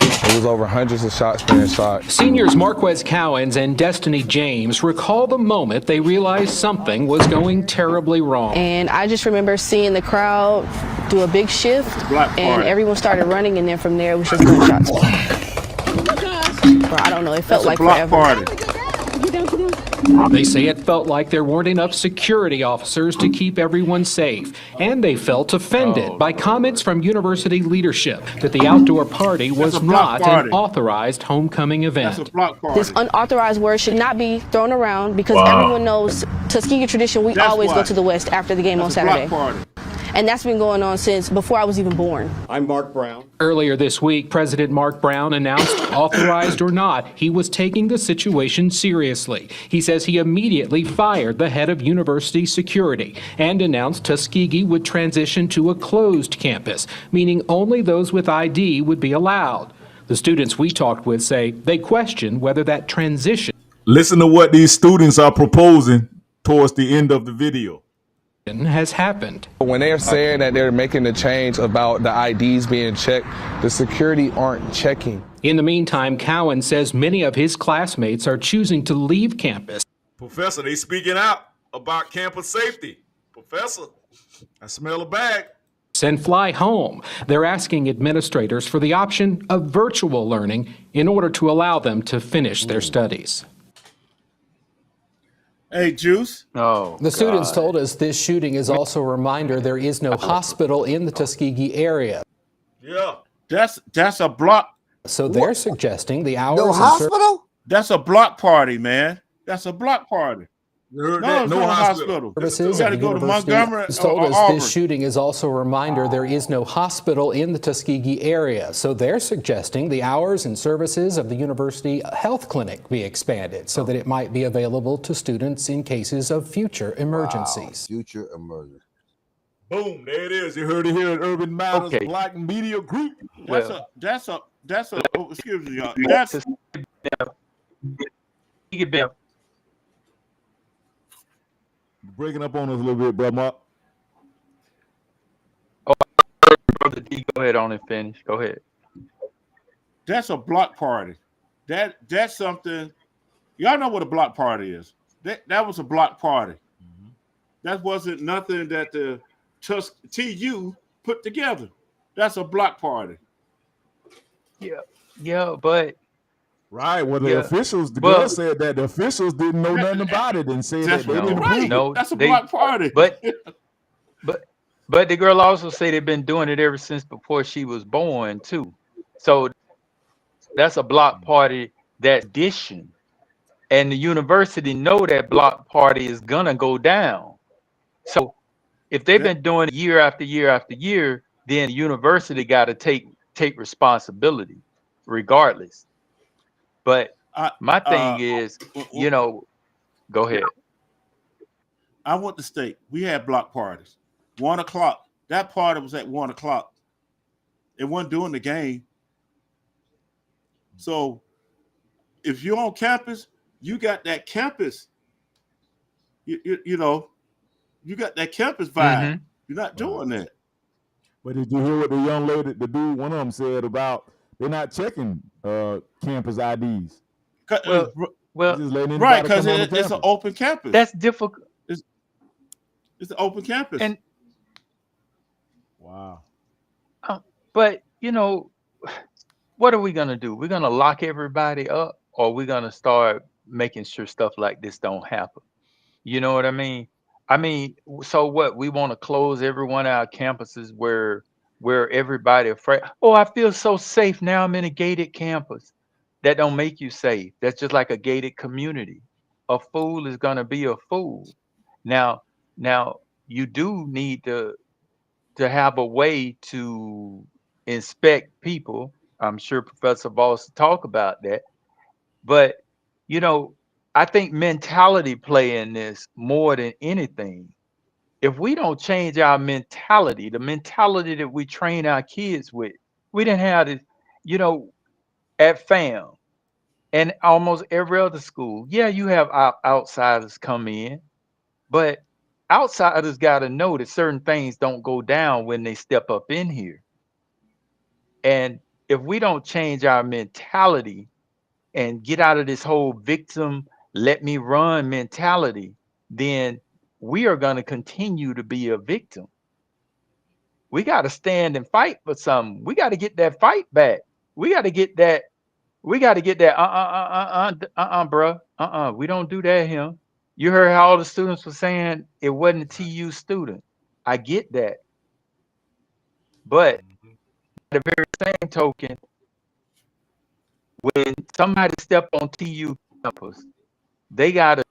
It was over hundreds of shots being shot. Seniors Marquez Cowens and Destiny James recall the moment they realized something was going terribly wrong. And I just remember seeing the crowd do a big shift, and everyone started running, and then from there it was just gunshots. Or I don't know, it felt like forever. They say it felt like there weren't enough security officers to keep everyone safe, and they felt offended by comments from university leadership that the outdoor party was not an authorized homecoming event. This unauthorized word should not be thrown around because everyone knows Tuskegee tradition, we always go to the West after the game on Saturday. And that's been going on since before I was even born. I'm Mark Brown. Earlier this week, President Mark Brown announced, authorized or not, he was taking the situation seriously. He says he immediately fired the head of university security and announced Tuskegee would transition to a closed campus, meaning only those with ID would be allowed. The students we talked with say they question whether that transition. Listen to what these students are proposing towards the end of the video. Has happened. When they're saying that they're making the change about the IDs being checked, the security aren't checking. In the meantime, Cowan says many of his classmates are choosing to leave campus. Professor, they speaking out about campus safety. Professor, I smell a bag. And fly home. They're asking administrators for the option of virtual learning in order to allow them to finish their studies. Hey, Juice. The students told us this shooting is also a reminder there is no hospital in the Tuskegee area. Yeah. That's a block. So they're suggesting the hours. No hospital? That's a block party, man. That's a block party. No hospital. Services You got to at go to University Montgomery told or us Auburn. this shooting is also a reminder there is no hospital in the Tuskegee area. So they're suggesting the hours and services of the university health clinic be expanded so that it might be available to students in cases of future emergencies. Future emergency. Boom, there it is. You heard it here at Urban Matters Black Media Group. That's a oh, excuse me, y'all. That's Breaking up on us a little bit, bro, Mark. Brother D, go ahead on and finish. Go ahead. that's a block party. That's something, Y'all know what a block party is. That was a block party. That wasn't nothing that the TU put together. That's a block party. Yeah, but right. Well, the officials, the girl said that the officials didn't know nothing about it and said that they didn't approve it. No, that's a block party. But the girl also said they've been doing it ever since before she was born too. So that's a block party that's addition. And the university know that block party is gonna go down. So if they've been doing it year after year after year, then the university got to take responsibility, regardless. But my thing is, go ahead. I went to state. We had block parties. 1 o'clock. That party was at 1 o'clock. It wasn't during the game. So if you're on campus, you got that campus. You know, you got that campus vibe. Mm-hmm. You're not doing that. But did you hear what the young lady, the dude, one of them said about they're not checking campus IDs? Well, right, because it's an open campus. That's difficult. It's an open campus. And wow. But what are we gonna do? We're gonna lock everybody up, or we're gonna start making sure stuff like this don't happen. You know what I mean? So what? We want to close every one of our campuses where everybody afraid. Oh, I feel so safe now. I'm in a gated campus. That don't make you safe. That's just like a gated community. A fool is gonna be a fool. Now you do need to have a way to inspect people. I'm sure Professor Voss will talk about that. But I think mentality play in this more than anything. If we don't change our mentality, the mentality that we train our kids with, we didn't have this, at FAM and almost every other school. Yeah, you have outsiders come in, but outsiders got to know that certain things don't go down when they step up in here. And if we don't change our mentality and get out of this whole victim, let me run mentality, then we are going to continue to be a victim. We got to stand and fight for something. We got to get that fight back. We got to get that. We don't do that here. You heard how all the students were saying it wasn't a TU student. I get that. But the very same token, when somebody step on TU campus, they got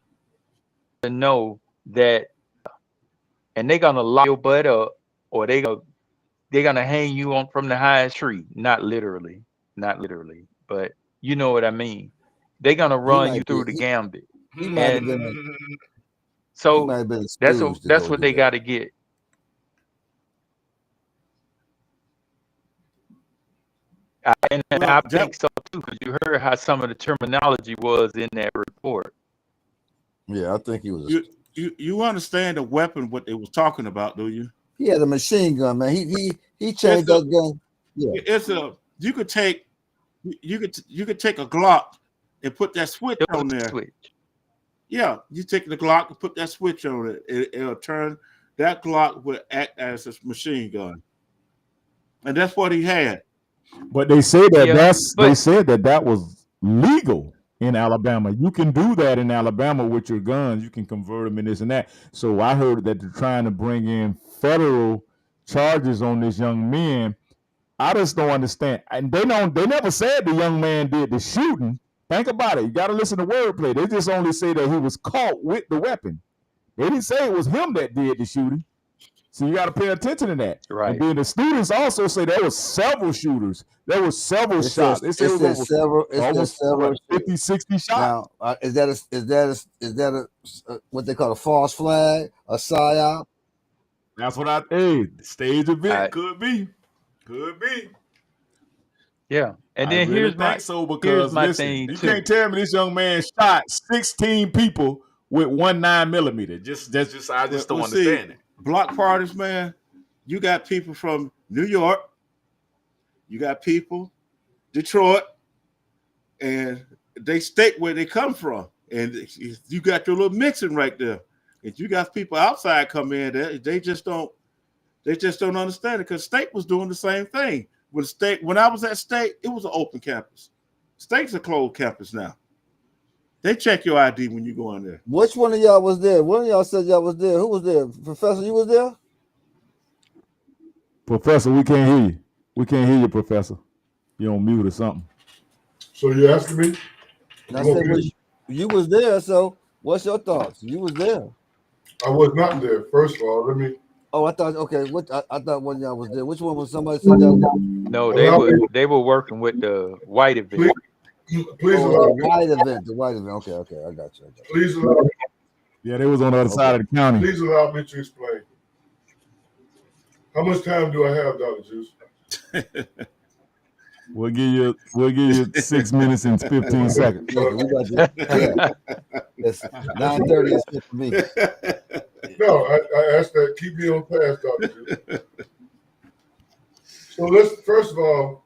to know that, and they're going to lock your butt up, or they're going to hang you on from the highest tree. Not literally, but you know what I mean. They're going to run you through the gambit. So that's what they got to get. I think so too, because you heard how some of the terminology was in that report. Yeah, I think he was. You understand the weapon what they was talking about, do you? He had a machine gun, man. He changed that gun. Yeah, you could take a Glock and put that switch on there. Yeah, you take the Glock and put that switch on it. It'll turn. That Glock will act as a machine gun, and that's what he had. But they say that they said that was legal in Alabama. You can do that in Alabama with your guns. You can convert them in this and that. So I heard that they're trying to bring in federal charges on this young man. I just don't understand. And they never said the young man did the shooting. Think about it. You got to listen to wordplay. They just only say that he was caught with the weapon. They didn't say it was him that did the shooting. So you got to pay attention to that. Right. And then the students also say there was several shooters. There was several shots. They said almost 50, 60 shots. Now, is that what they call a false flag, a psyop? That's what stage event could be. Yeah. And then here's my thing. You can't tell me this young man shot 16 people with 1.9mm. I just don't understand it. Block parties, man. You got people from New York, you got people Detroit, and they state where they come from. And you got your little mixing right there. If you got people outside come in, they just don't understand it, because State was doing the same thing. When I was at State, it was an open campus. State's a closed campus now. They check your ID when you go in there. Which one of y'all was there? One of y'all said y'all was there. Who was there? Professor, you was there? Professor, we can't hear you. We can't hear you, Professor. You on mute or something. So you asking me? And I said, well, you was there, so what's your thoughts? You was there. I was not there. First of all, let me. Oh, I thought, okay, I thought one of y'all was there. Which one was somebody said y'all was? No, they were working with the white event. Please allow me. The white event. Okay, I got you. Please allow me. Yeah, they was on the other side of the county. Please allow me to explain. How much time do I have, Dr. Juice? We'll give you 6 minutes and 15 seconds. Yeah, we got this. Yeah. It's 9:30 is good for me. No, I asked that. Keep me on task, Dr. Juice. So let's first of all,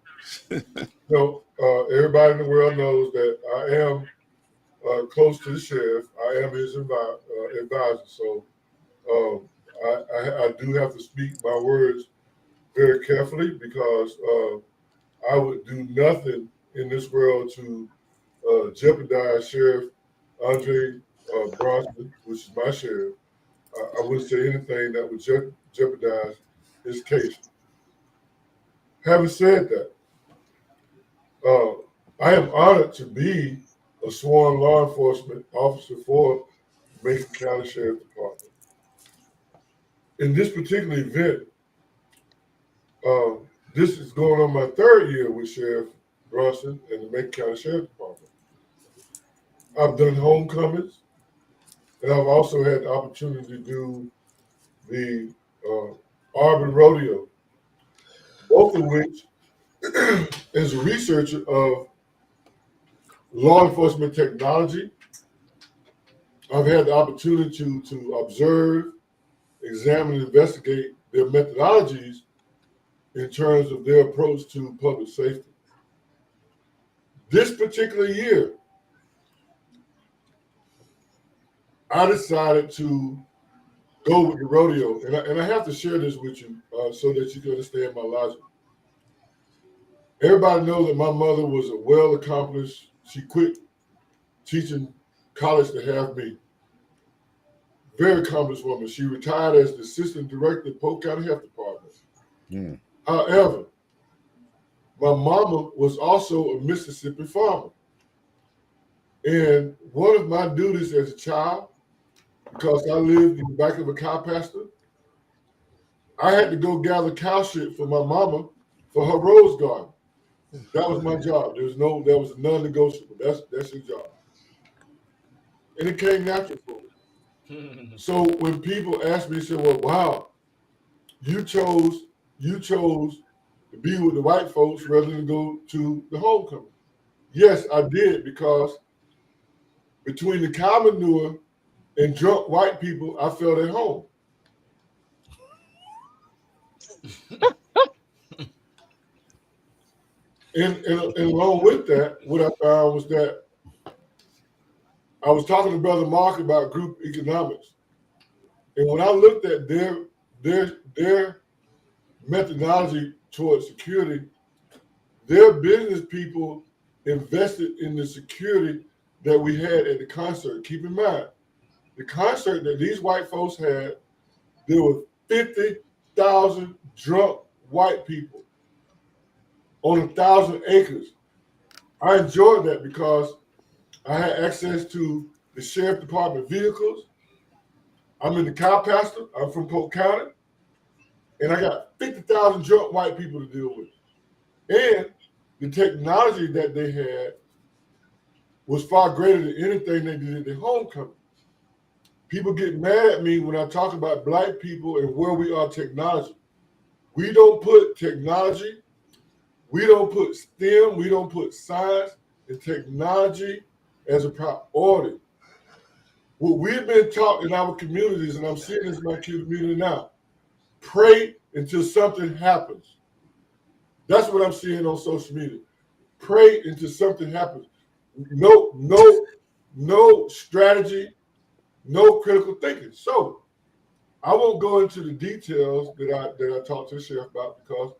everybody in the world knows that I am close to the sheriff. I am his advisor. So I do have to speak my words very carefully, because I would do nothing in this world to jeopardize Sheriff Andre Bronson, which is my sheriff. I wouldn't say anything that would jeopardize his case. Having said that, I am honored to be a sworn law enforcement officer for Macon County Sheriff Department. In this particular event, this is going on my 3rd year with Sheriff Bronson and the Macon County Sheriff Department. I've done homecomings, and I've also had the opportunity to do the Auburn Rodeo, both of which, as a researcher of law enforcement technology, I've had the opportunity to observe, examine, and investigate their methodologies in terms of their approach to public safety. This particular year, I decided to go with the rodeo, and I have to share this with you so that you can understand my logic. Everybody knows that my mother was a well-accomplished. She quit teaching college to have me. Very accomplished woman. She retired as the assistant director of Polk County Health Department. Mm. However, my mama was also a Mississippi farmer. And one of my duties as a child, because I lived in the back of a cow pasture, I had to go gather cow shit for my mama for her rose garden. That was my job. There was a non-negotiable. That's your job. And it came natural for me. So when people ask me, say, well, wow, you chose to be with the white folks rather than go to the homecoming. Yes, I did, because between the cow manure and drunk white people, I felt at home. And along with that, what I found was that I was talking to Brother Mark about group economics. And when I looked at their methodology towards security, their business people invested in the security that we had at the concert. Keep in mind, the concert that these white folks had, there were 50,000 drunk white people on 1,000 acres. I enjoyed that because I had access to the sheriff department vehicles. I'm in the cow pasture. I'm from Polk County. And I got 50,000 drunk white people to deal with. And the technology that they had was far greater than anything they did at their homecoming. People get mad at me when I talk about black people and where we are technology. We don't put technology, we don't put STEM, we don't put science and technology as a priority. What we've been taught in our communities, and I'm seeing this in my community now, pray until something happens. That's what I'm seeing on social media. Pray until something happens. No no strategy, no critical thinking. So I won't go into the details that I talked to the sheriff about because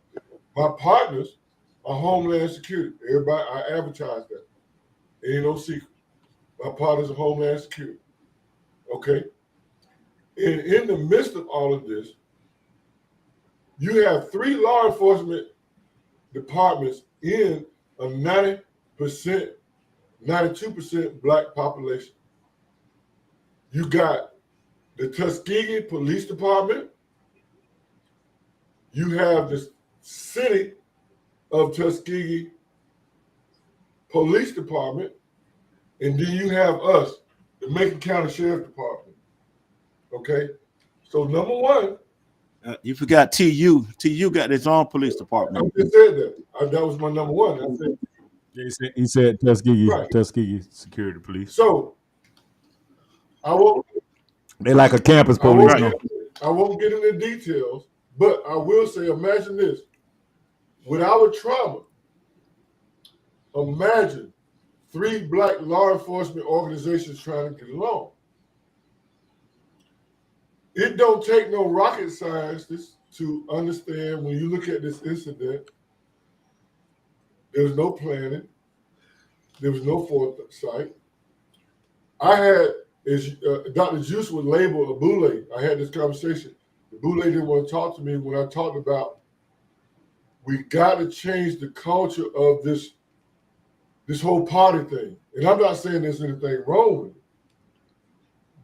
my partners are Homeland Security. Everybody, I advertise that. Ain't no secret. My partners are Homeland Security. Okay? And in the midst of all of this, you have 3 law enforcement departments in a 90%, 92% Black population. You got the Tuskegee Police Department. You have the City of Tuskegee Police Department. And then you have us, the Macon County Sheriff Department. Okay? So number one. You forgot TU. TU got its own police department. I just said that. That was my number one. I said, he said Tuskegee, right. Tuskegee Security Police. So I won't. They like a campus police. I won't get into details, but I will say, imagine this. With our trauma, imagine 3 Black law enforcement organizations trying to get along. It don't take no rocket scientists to understand when you look at this incident, there was no planning. There was no foresight. I had, as Dr. Juice would label a boule. I had this conversation. The boule didn't want to talk to me when I talked about we got to change the culture of this whole party thing. And I'm not saying there's anything wrong with it.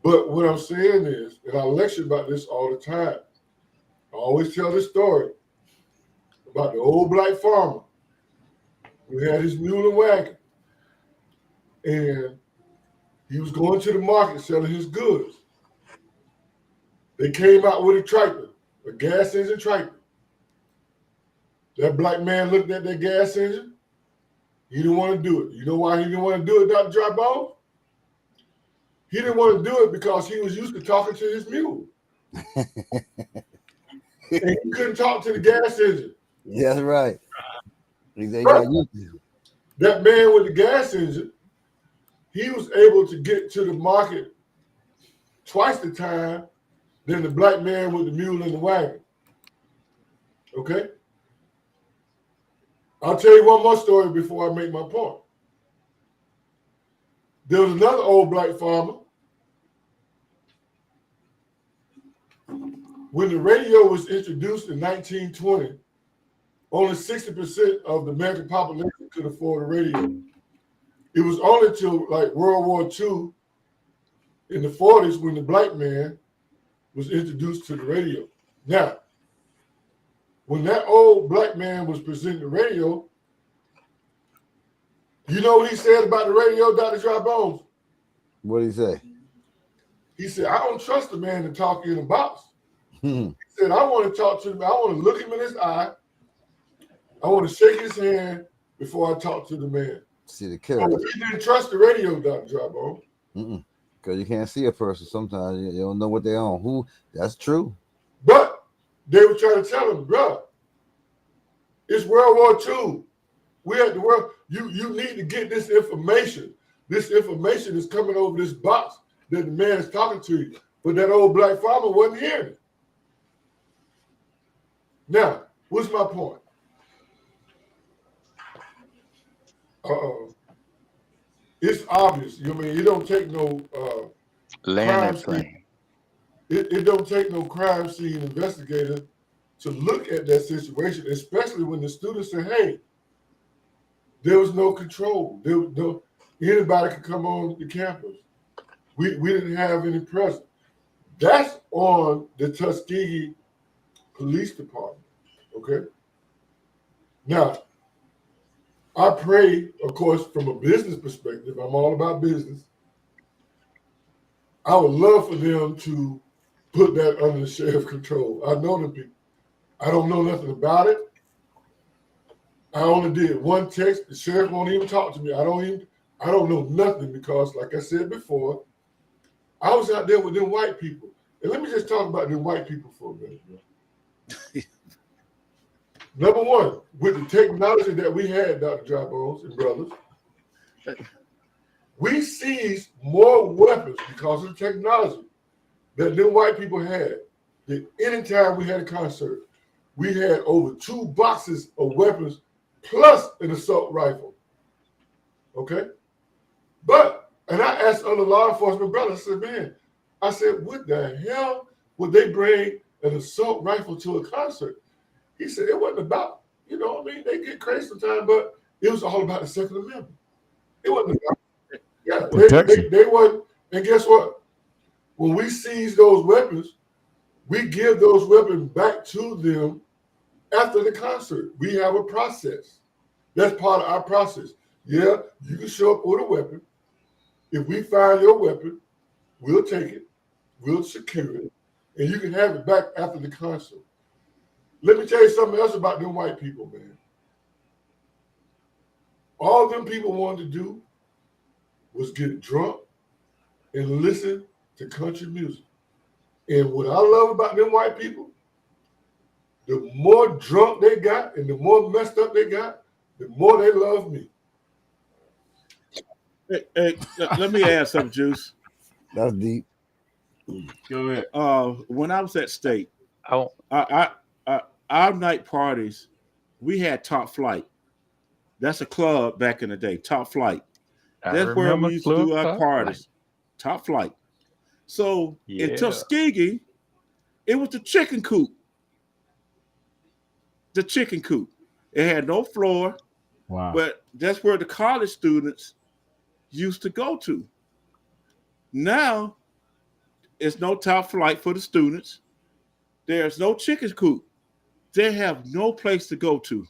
But what I'm saying is, and I lecture about this all the time, I always tell this story about the old Black farmer who had his mule and wagon. And he was going to the market selling his goods. They came out with a tractor, a gas engine tractor. That Black man looked at that gas engine. He didn't want to do it. You know why he didn't want to do it, Dr. Dry Bones? He didn't want to do it because he was used to talking to his mule. And he couldn't talk to the gas engine. Yeah, that's right. That man with the gas engine, he was able to get to the market twice the time than the Black man with the mule and the wagon. Okay? I'll tell you one more story before I make my point. There was another old Black farmer. When the radio was introduced in 1920, only 60% of the American population could afford a radio. It was only till like World War II in the 40s when the Black man was introduced to the radio. Now, when that old Black man was presenting the radio, you know what he said about the radio, Dr. Dry Bones? What did he say? He said, I don't trust the man to talk in a box. Hmm. He said, I want to talk to him. I want to look him in his eye. I want to shake his hand before I talk to the man. See the character. He didn't trust the radio, Dr. Dry Bones. Because you can't see a person sometimes. You don't know what they're on. Who? That's true. But they were trying to tell him, bro, it's World War II. We're at the world. You need to get this information. This information is coming over this box that the man is talking to you. But that old Black farmer wasn't hearing it. Now, what's my point? It's obvious. You mean it don't take no crime scene. It don't take no crime scene investigator to look at that situation, especially when the students say, "Hey, there was no control. Anybody could come on the campus. We didn't have any presence." That's on the Tuskegee Police Department. Okay. Now, I pray, of course, from a business perspective. I'm all about business. I would love for them to put that under the sheriff's control. I know the people. I don't know nothing about it. I only did one text. The sheriff won't even talk to me. I don't know nothing because, like I said before, I was out there with them white people. And let me just talk about them white people for a minute. Bro. Number one, with the technology that we had, Dr. Dry Bones and brothers, We seized more weapons because of the technology that them white people had. That anytime we had a concert, we had over 2 boxes of weapons plus an assault rifle. Okay? And I asked other law enforcement brothers, I said, what the hell would they bring an assault rifle to a concert? He said, it wasn't about, you know what I mean? They get crazy sometimes, but it was all about the Second Amendment. It wasn't about, they wasn't, and guess what? When we seize those weapons, we give those weapons back to them after the concert. We have a process. That's part of our process. Yeah, you can show up with a weapon. If we find your weapon, we'll take it, we'll secure it, and you can have it back after the concert. Let me tell you something else about them white people, man. All them people wanted to do was get drunk and listen to country music. And what I love about them white people, the more drunk they got and the more messed up they got, the more they love me. Hey, let me add something, Juice. That's deep. Go ahead. When I was at State, our night parties, we had Top Flight. That's a club back in the day, Top Flight. That's where we used to do our parties. Top Flight. So in Tuskegee, it was the chicken coop. The chicken coop. It had no floor. Wow. But that's where the college students used to go to. Now, it's no Top Flight for the students. There's no chicken coop. They have no place to go to.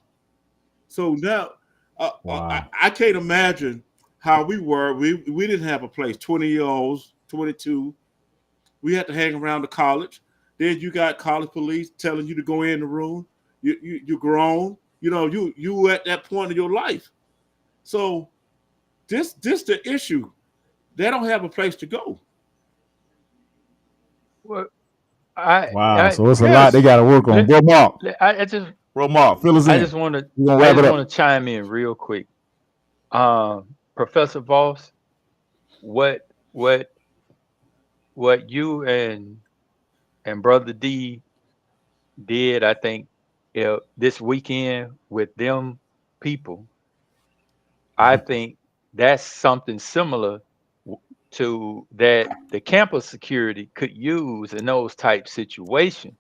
So now, I can't imagine how we were. We didn't have a place. 20-year-olds, 22. We had to hang around the college. Then you got college police telling you to go in the room. You're grown. You know, you at that point of your life. So this the issue. They don't have a place to go. Well, so it's a lot they got to work on. Bro, Mark. Mark, fill us in. I just want to chime in real quick. Professor Voss, what you and Brother D did, I think, this weekend with them people, I think that's something similar to that the campus security could use in those type situations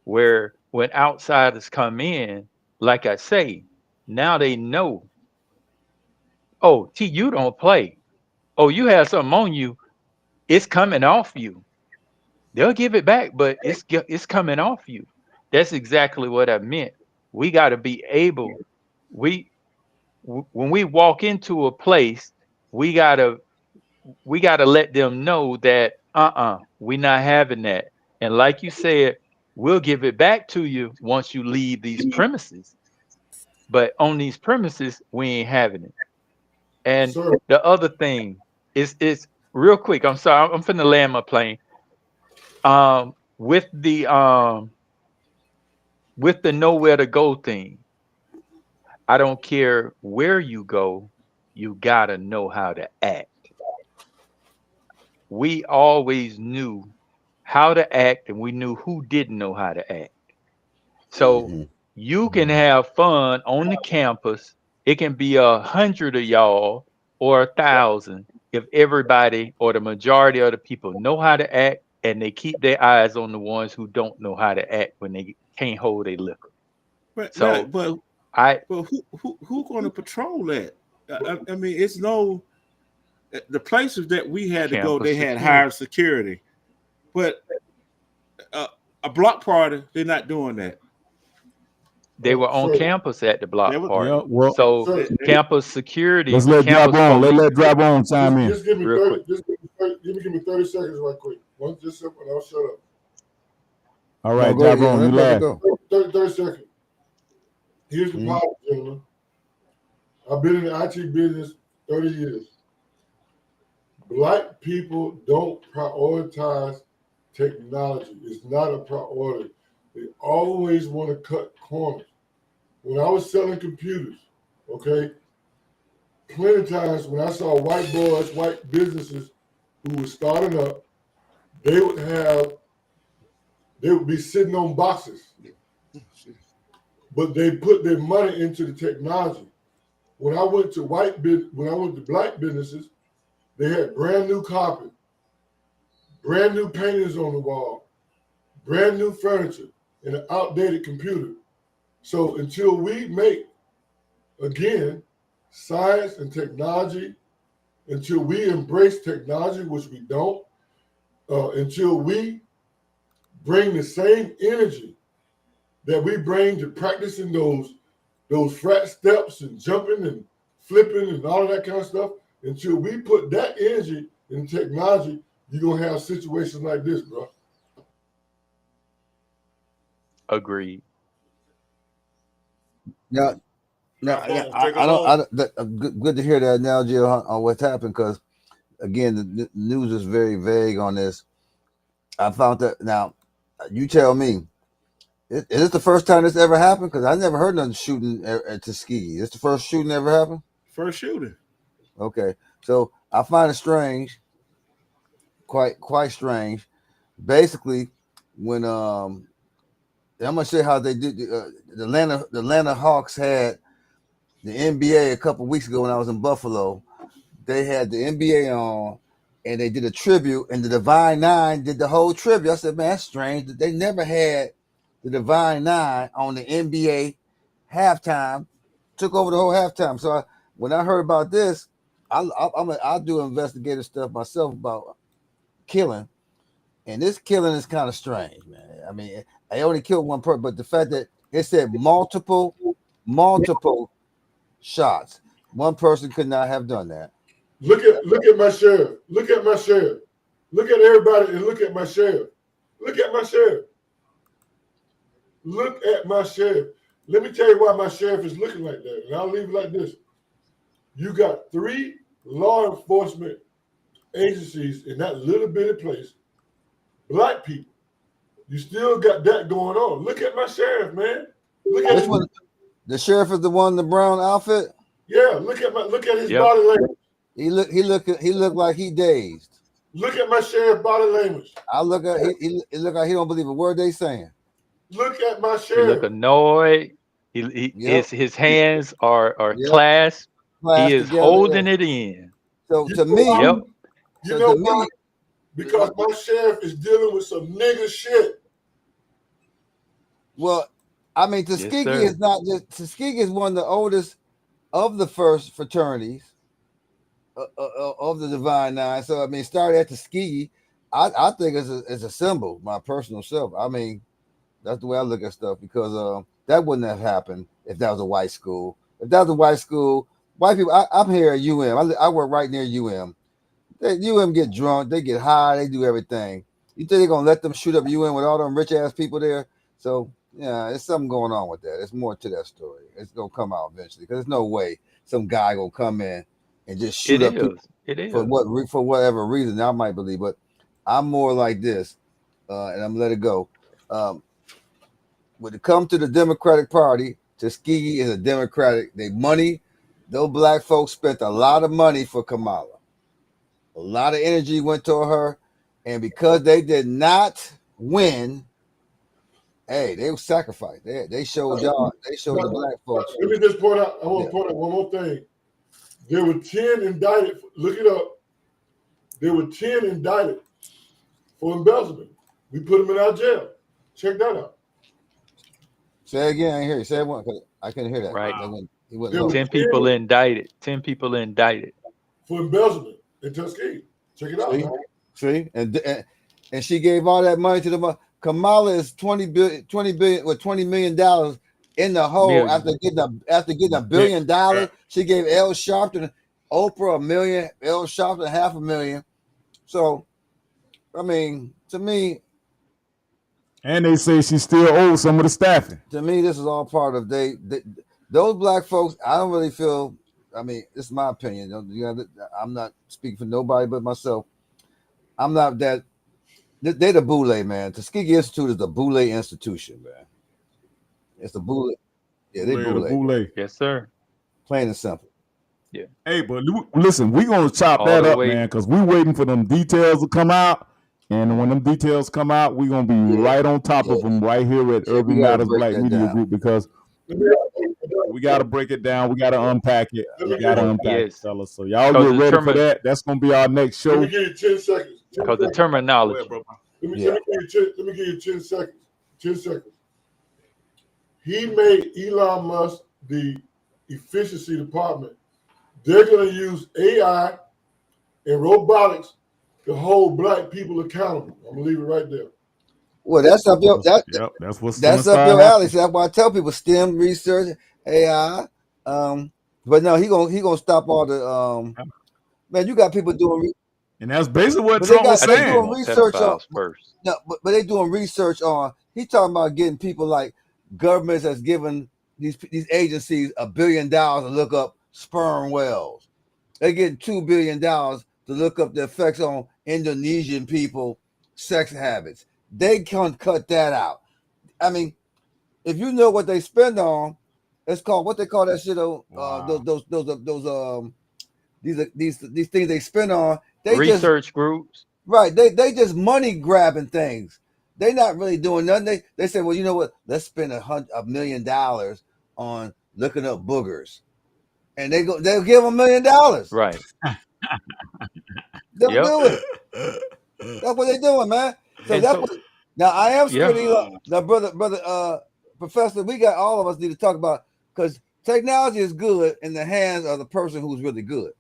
where when outsiders come in, like I say, now they know, oh, T, you don't play. Oh, you have something on you. It's coming off you. They'll give it back, but it's coming off you. That's exactly what I meant. We got to be able, when we walk into a place, we gotta let them know that we're not having that. And like you said, we'll give it back to you once you leave these premises. But on these premises, we ain't having it. And the other thing is real quick. I'm sorry, I'm finna land my plane. With the nowhere to go thing, I don't care where you go, you gotta know how to act. We always knew how to act, and we knew who didn't know how to act. So you can have fun on the campus. It can be 100 of y'all or 1,000 if everybody or the majority of the people know how to act, and they keep their eyes on the ones who don't know how to act when they can't hold their liquor. But who going to patrol that? I mean, it's no. The places that we had to go, they had higher security, but a block party, they're not doing that. They were on campus at the block party. Yeah, well, so campus security. Let's let Drop On. Let Drop On chime in. Just give me 30 seconds right quick. One just simple, and I'll shut up. All right, Drop On, you last. 30 seconds. Here's the problem, gentlemen. I've been in the IT business 30 years. Black people don't prioritize technology. It's not a priority. They always want to cut corners. When I was selling computers, okay, plenty of times when I saw white boys, white businesses who were starting up, they would be sitting on boxes, but they put their money into the technology. When I went to black businesses, they had brand new carpet, brand new paintings on the wall, brand new furniture, and an outdated computer. So until we make, again, science and technology, until we embrace technology, which we don't, until we bring the same energy that we bring to practicing those frat steps and jumping and flipping and all of that kind of stuff, until we put that energy in technology, you're going to have situations like this, bro. Agreed. Yeah. No, good to hear that analogy on what's happened, because again, the news is very vague on this. I found that now. You tell me, is this the first time this ever happened? Because I never heard nothing shooting at Tuskegee. Is this the first shooting ever happened? First shooting. Okay, so I find it strange, quite strange. Basically, when I'm gonna show you how they did. The Atlanta Hawks had the NBA a couple weeks ago when I was in Buffalo. They had the NBA on, and they did a tribute, and the Divine Nine did the whole tribute. I said, man, that's strange. They never had the Divine Nine on the NBA halftime, took over the whole halftime. So when I heard about this, I'll do investigative stuff myself about killing. And this killing is kind of strange, man. I mean, I only killed one person, but the fact that it said multiple shots, one person could not have done that. Look at my sheriff. Look at my sheriff. Look at everybody and look at my sheriff. Look at my sheriff. Look at my sheriff. Let me tell you why my sheriff is looking like that. And I'll leave it like this. You got 3 law enforcement agencies in that little bitty place. Black people. You still got that going on. Look at my sheriff, man. Look at which one? The sheriff is the one in the brown outfit? Yeah, look at his body language. He looked like he dazed. Look at my sheriff body language. I look at he look like he don't believe a word they saying. Look at my He sheriff. look annoyed. His hands are clasped. He is together, holding it in. So to me, You know why? Because my sheriff is dealing with some nigga shit. Well, I mean, Tuskegee is not just Tuskegee is one of the oldest of the first fraternities of the Divine Nine. So I mean, started at Tuskegee. I think it's a symbol, my personal self. I mean, that's the way I look at stuff, because that wouldn't have happened if that was a white school. If that was a white school, white people. I'm here at UM. I work right near UM. UM get drunk, they get high, they do everything. You think they're gonna let them shoot up UM with all them rich ass people there? So yeah, there's something going on with that. There's more to that story. It's gonna come out eventually, because there's no way some guy gonna come in and just shoot up people for whatever reason. I might believe, but I'm more like this, and I'm gonna let it go. When it comes to the Democratic Party, Tuskegee is a Democratic. Those black folks spent a lot of money for Kamala. A lot of energy went toward her, and because they did not win, hey, they were sacrificed. They showed y'all. They showed the black folks. Let me just point out. I want to point out one more thing. There were 10 indicted. Look it up. There were 10 indicted for embezzlement. We put them in our jail. Check that out. Say it again. I hear you. Say it one. I couldn't hear that. Right. He wasn't 10 people indicted. 10 people indicted for embezzlement in Tuskegee. Check it out. See? And she gave all that money to the Kamala is $20 million in the hole after getting $1 billion. She gave Al Sharpton, Oprah $1 million, Al Sharpton $500,000. So, I mean, to me, and they say she still owes some of the staffing. To me, this is all part of those black folks. I don't really feel. I mean, this is my opinion. I'm not speaking for nobody but myself. I'm not that. They're the Boule, man. Tuskegee Institute is the Boule institution, man. It's the Boule. Yeah, they Boule. Yes, sir. Plain and simple. Yeah. Hey, but listen, we gonna chop All that the up, way. man, because we waiting for them details to come out. And when them details come out, we gonna be right on top of them right here at Yeah, we Urban gotta Matters break Black that Media down. Group, because we gotta break it down. We gotta unpack it. We gotta unpack it, Yes. fellas. So y'all Because get ready for that. That's gonna be our next Let show. me give you 10 seconds. Because the terminology. Let me give you 10 seconds. 10 seconds. He made Elon Musk the efficiency department. They're going to use AI and robotics to hold black people accountable. I'm going to leave it right there. Well, that's up your that's what's that's gonna up your start alley. So that's why I tell people STEM research, AI. But no, he gonna stop all the man. You got people doing, and that's basically what but Trump was they saying. doing research on first. no, but they doing research on. He talking about getting people like governments that's giving these agencies $1 billion to look up sperm whales. They getting $2 billion to look up the effects on Indonesian people sex habits. They can't cut that out. I mean, if you know what they spend on, it's called what they call that shit. These things they spend on. They Research groups. Right. They just money grabbing things. They're not really doing nothing. They say, well, you know what? Let's spend $1 million on looking up boogers, and they'll give $1 million. Right. They'll do it. That's what they're doing, man. So And that's so- what. Now I am scared. Yeah. Elon. Now, brother, Professor, we got all of us need to talk about, because technology is good in the hands of the person who's really good.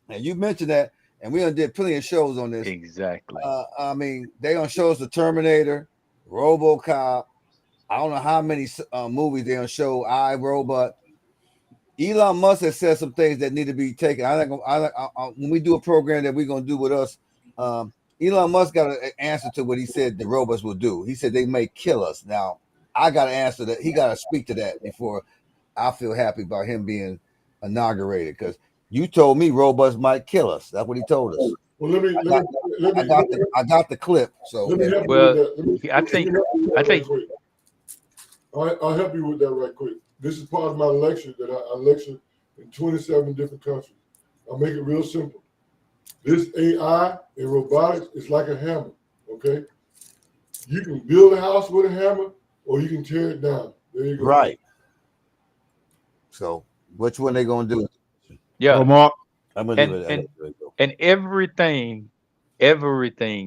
And you mentioned that, and we done did plenty of shows on this. Exactly. I mean, they gonna show us the Terminator, RoboCop. I don't know how many movies they gonna show. iRobot. Elon Musk has said some things that need to be taken. When we do a program that we're gonna do with us, Elon Musk got an answer to what he said the robots will do. He said they may kill us. Now, I got to answer that. He got to speak to that before I feel happy about him being inaugurated, because you told me robots might kill us. That's what he told us. Well, I got the clip. So let me help you Well, with that. I think I'll help you with that right quick. This is part of my lecture that I lecture in 27 different countries. I'll make it real simple. This AI and robotics is like a hammer, okay? You can build a house with a hammer, or you can tear it down. There you go. Right. So which one they gonna do? Yeah. Mark. I'm gonna leave it. And everything,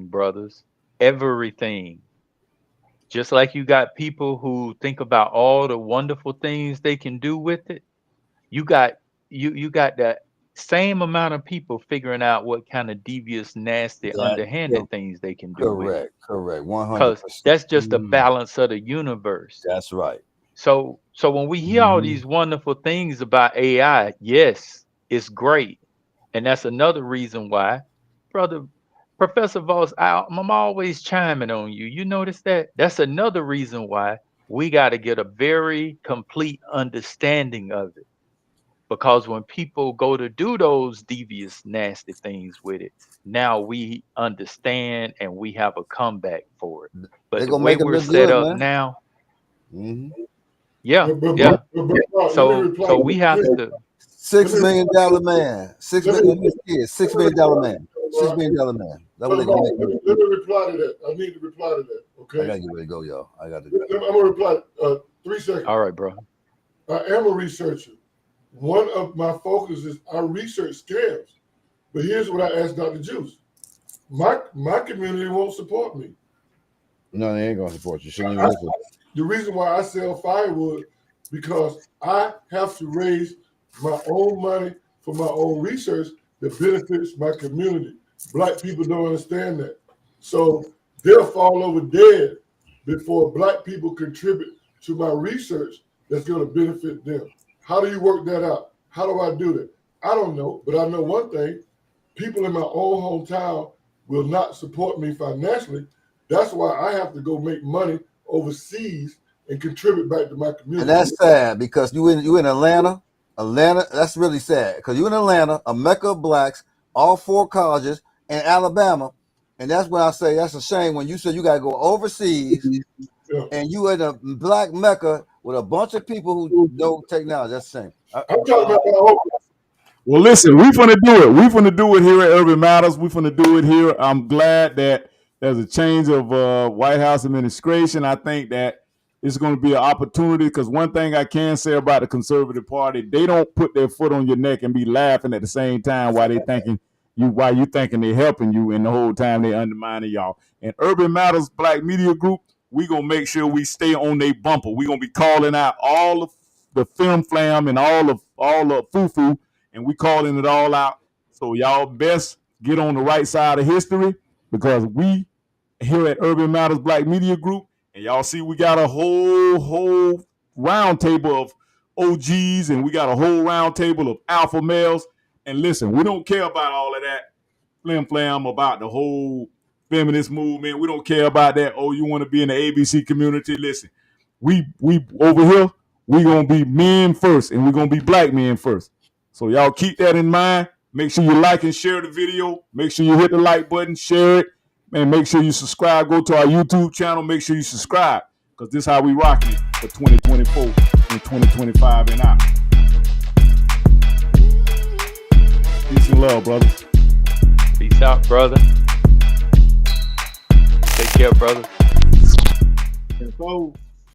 brothers, everything. Just like you got people who think about all the wonderful things they can do with it, you got that same amount of people figuring out what kind of devious, nasty, underhanded things they can do with it. Correct. 100%. Because that's just the balance of the universe. That's right. So when we hear all these wonderful things about AI, yes, it's great. And that's another reason why, brother, Professor Voss, I'm always chiming on you. You notice that? That's another reason why we got to get a very complete understanding of it. Because when people go to do those devious, nasty things with it, now we understand and we have a comeback for it. But the way we're set up now, yeah. So we have to. $6 million man. $6 million. $6 million man. $6 million man. That's what they're gonna make. Let me reply to that. I need to reply to that. Okay. I gotta get ready to go, y'all. I'm gonna reply. 3 seconds. All right, bro. I am a researcher. One of my focus is I research scams. But here's what I asked Dr. Juice. My community won't support me. No, they ain't gonna support you. The reason why I sell firewood, because I have to raise my own money for my own research that benefits my community. Black people don't understand that. So they'll fall over dead before black people contribute to my research that's going to benefit them. How do you work that out? How do I do that? I don't know, but I know one thing. People in my own hometown will not support me financially. That's why I have to go make money overseas and contribute back to my community. And that's sad, because you in Atlanta. Atlanta, that's really sad, because you in Atlanta, a mecca of blacks, all 4 colleges, and Alabama. And that's when I say that's a shame when you said you got to go overseas and you in a black mecca with a bunch of people who know technology. That's a shame. I'm talking about my own. Well, listen, we finna do it. We finna do it here at Urban Matters. We finna do it here. I'm glad that there's a change of White House administration. I think that it's going to be an opportunity, because one thing I can say about the Conservative Party, they don't put their foot on your neck and be laughing at the same time while you thinking they're helping you, and the whole time they undermining y'all. And Urban Matters Black Media Group, we gonna make sure we stay on their bumper. We gonna be calling out all of the film flam and all the foo-foo, and we calling it all out. So y'all best get on the right side of history, because we here at Urban Matters Black Media Group, and y'all see we got a whole round table of OGs, and we got a whole round table of alpha males. And listen, we don't care about all of that flim-flam about the whole feminist movement. We don't care about that. Oh, you want to be in the ABC community? Listen, we over here, we gonna be men first, and we're gonna be black men first. So y'all keep that in mind. Make sure you like and share the video. Make sure you hit the like button, share it, and make sure you subscribe. Go to our YouTube channel. Make sure you subscribe, because this is how we rock it for 2024 and 2025 and out. Peace and love, brothers. Peace out, brother. Take care, brother. So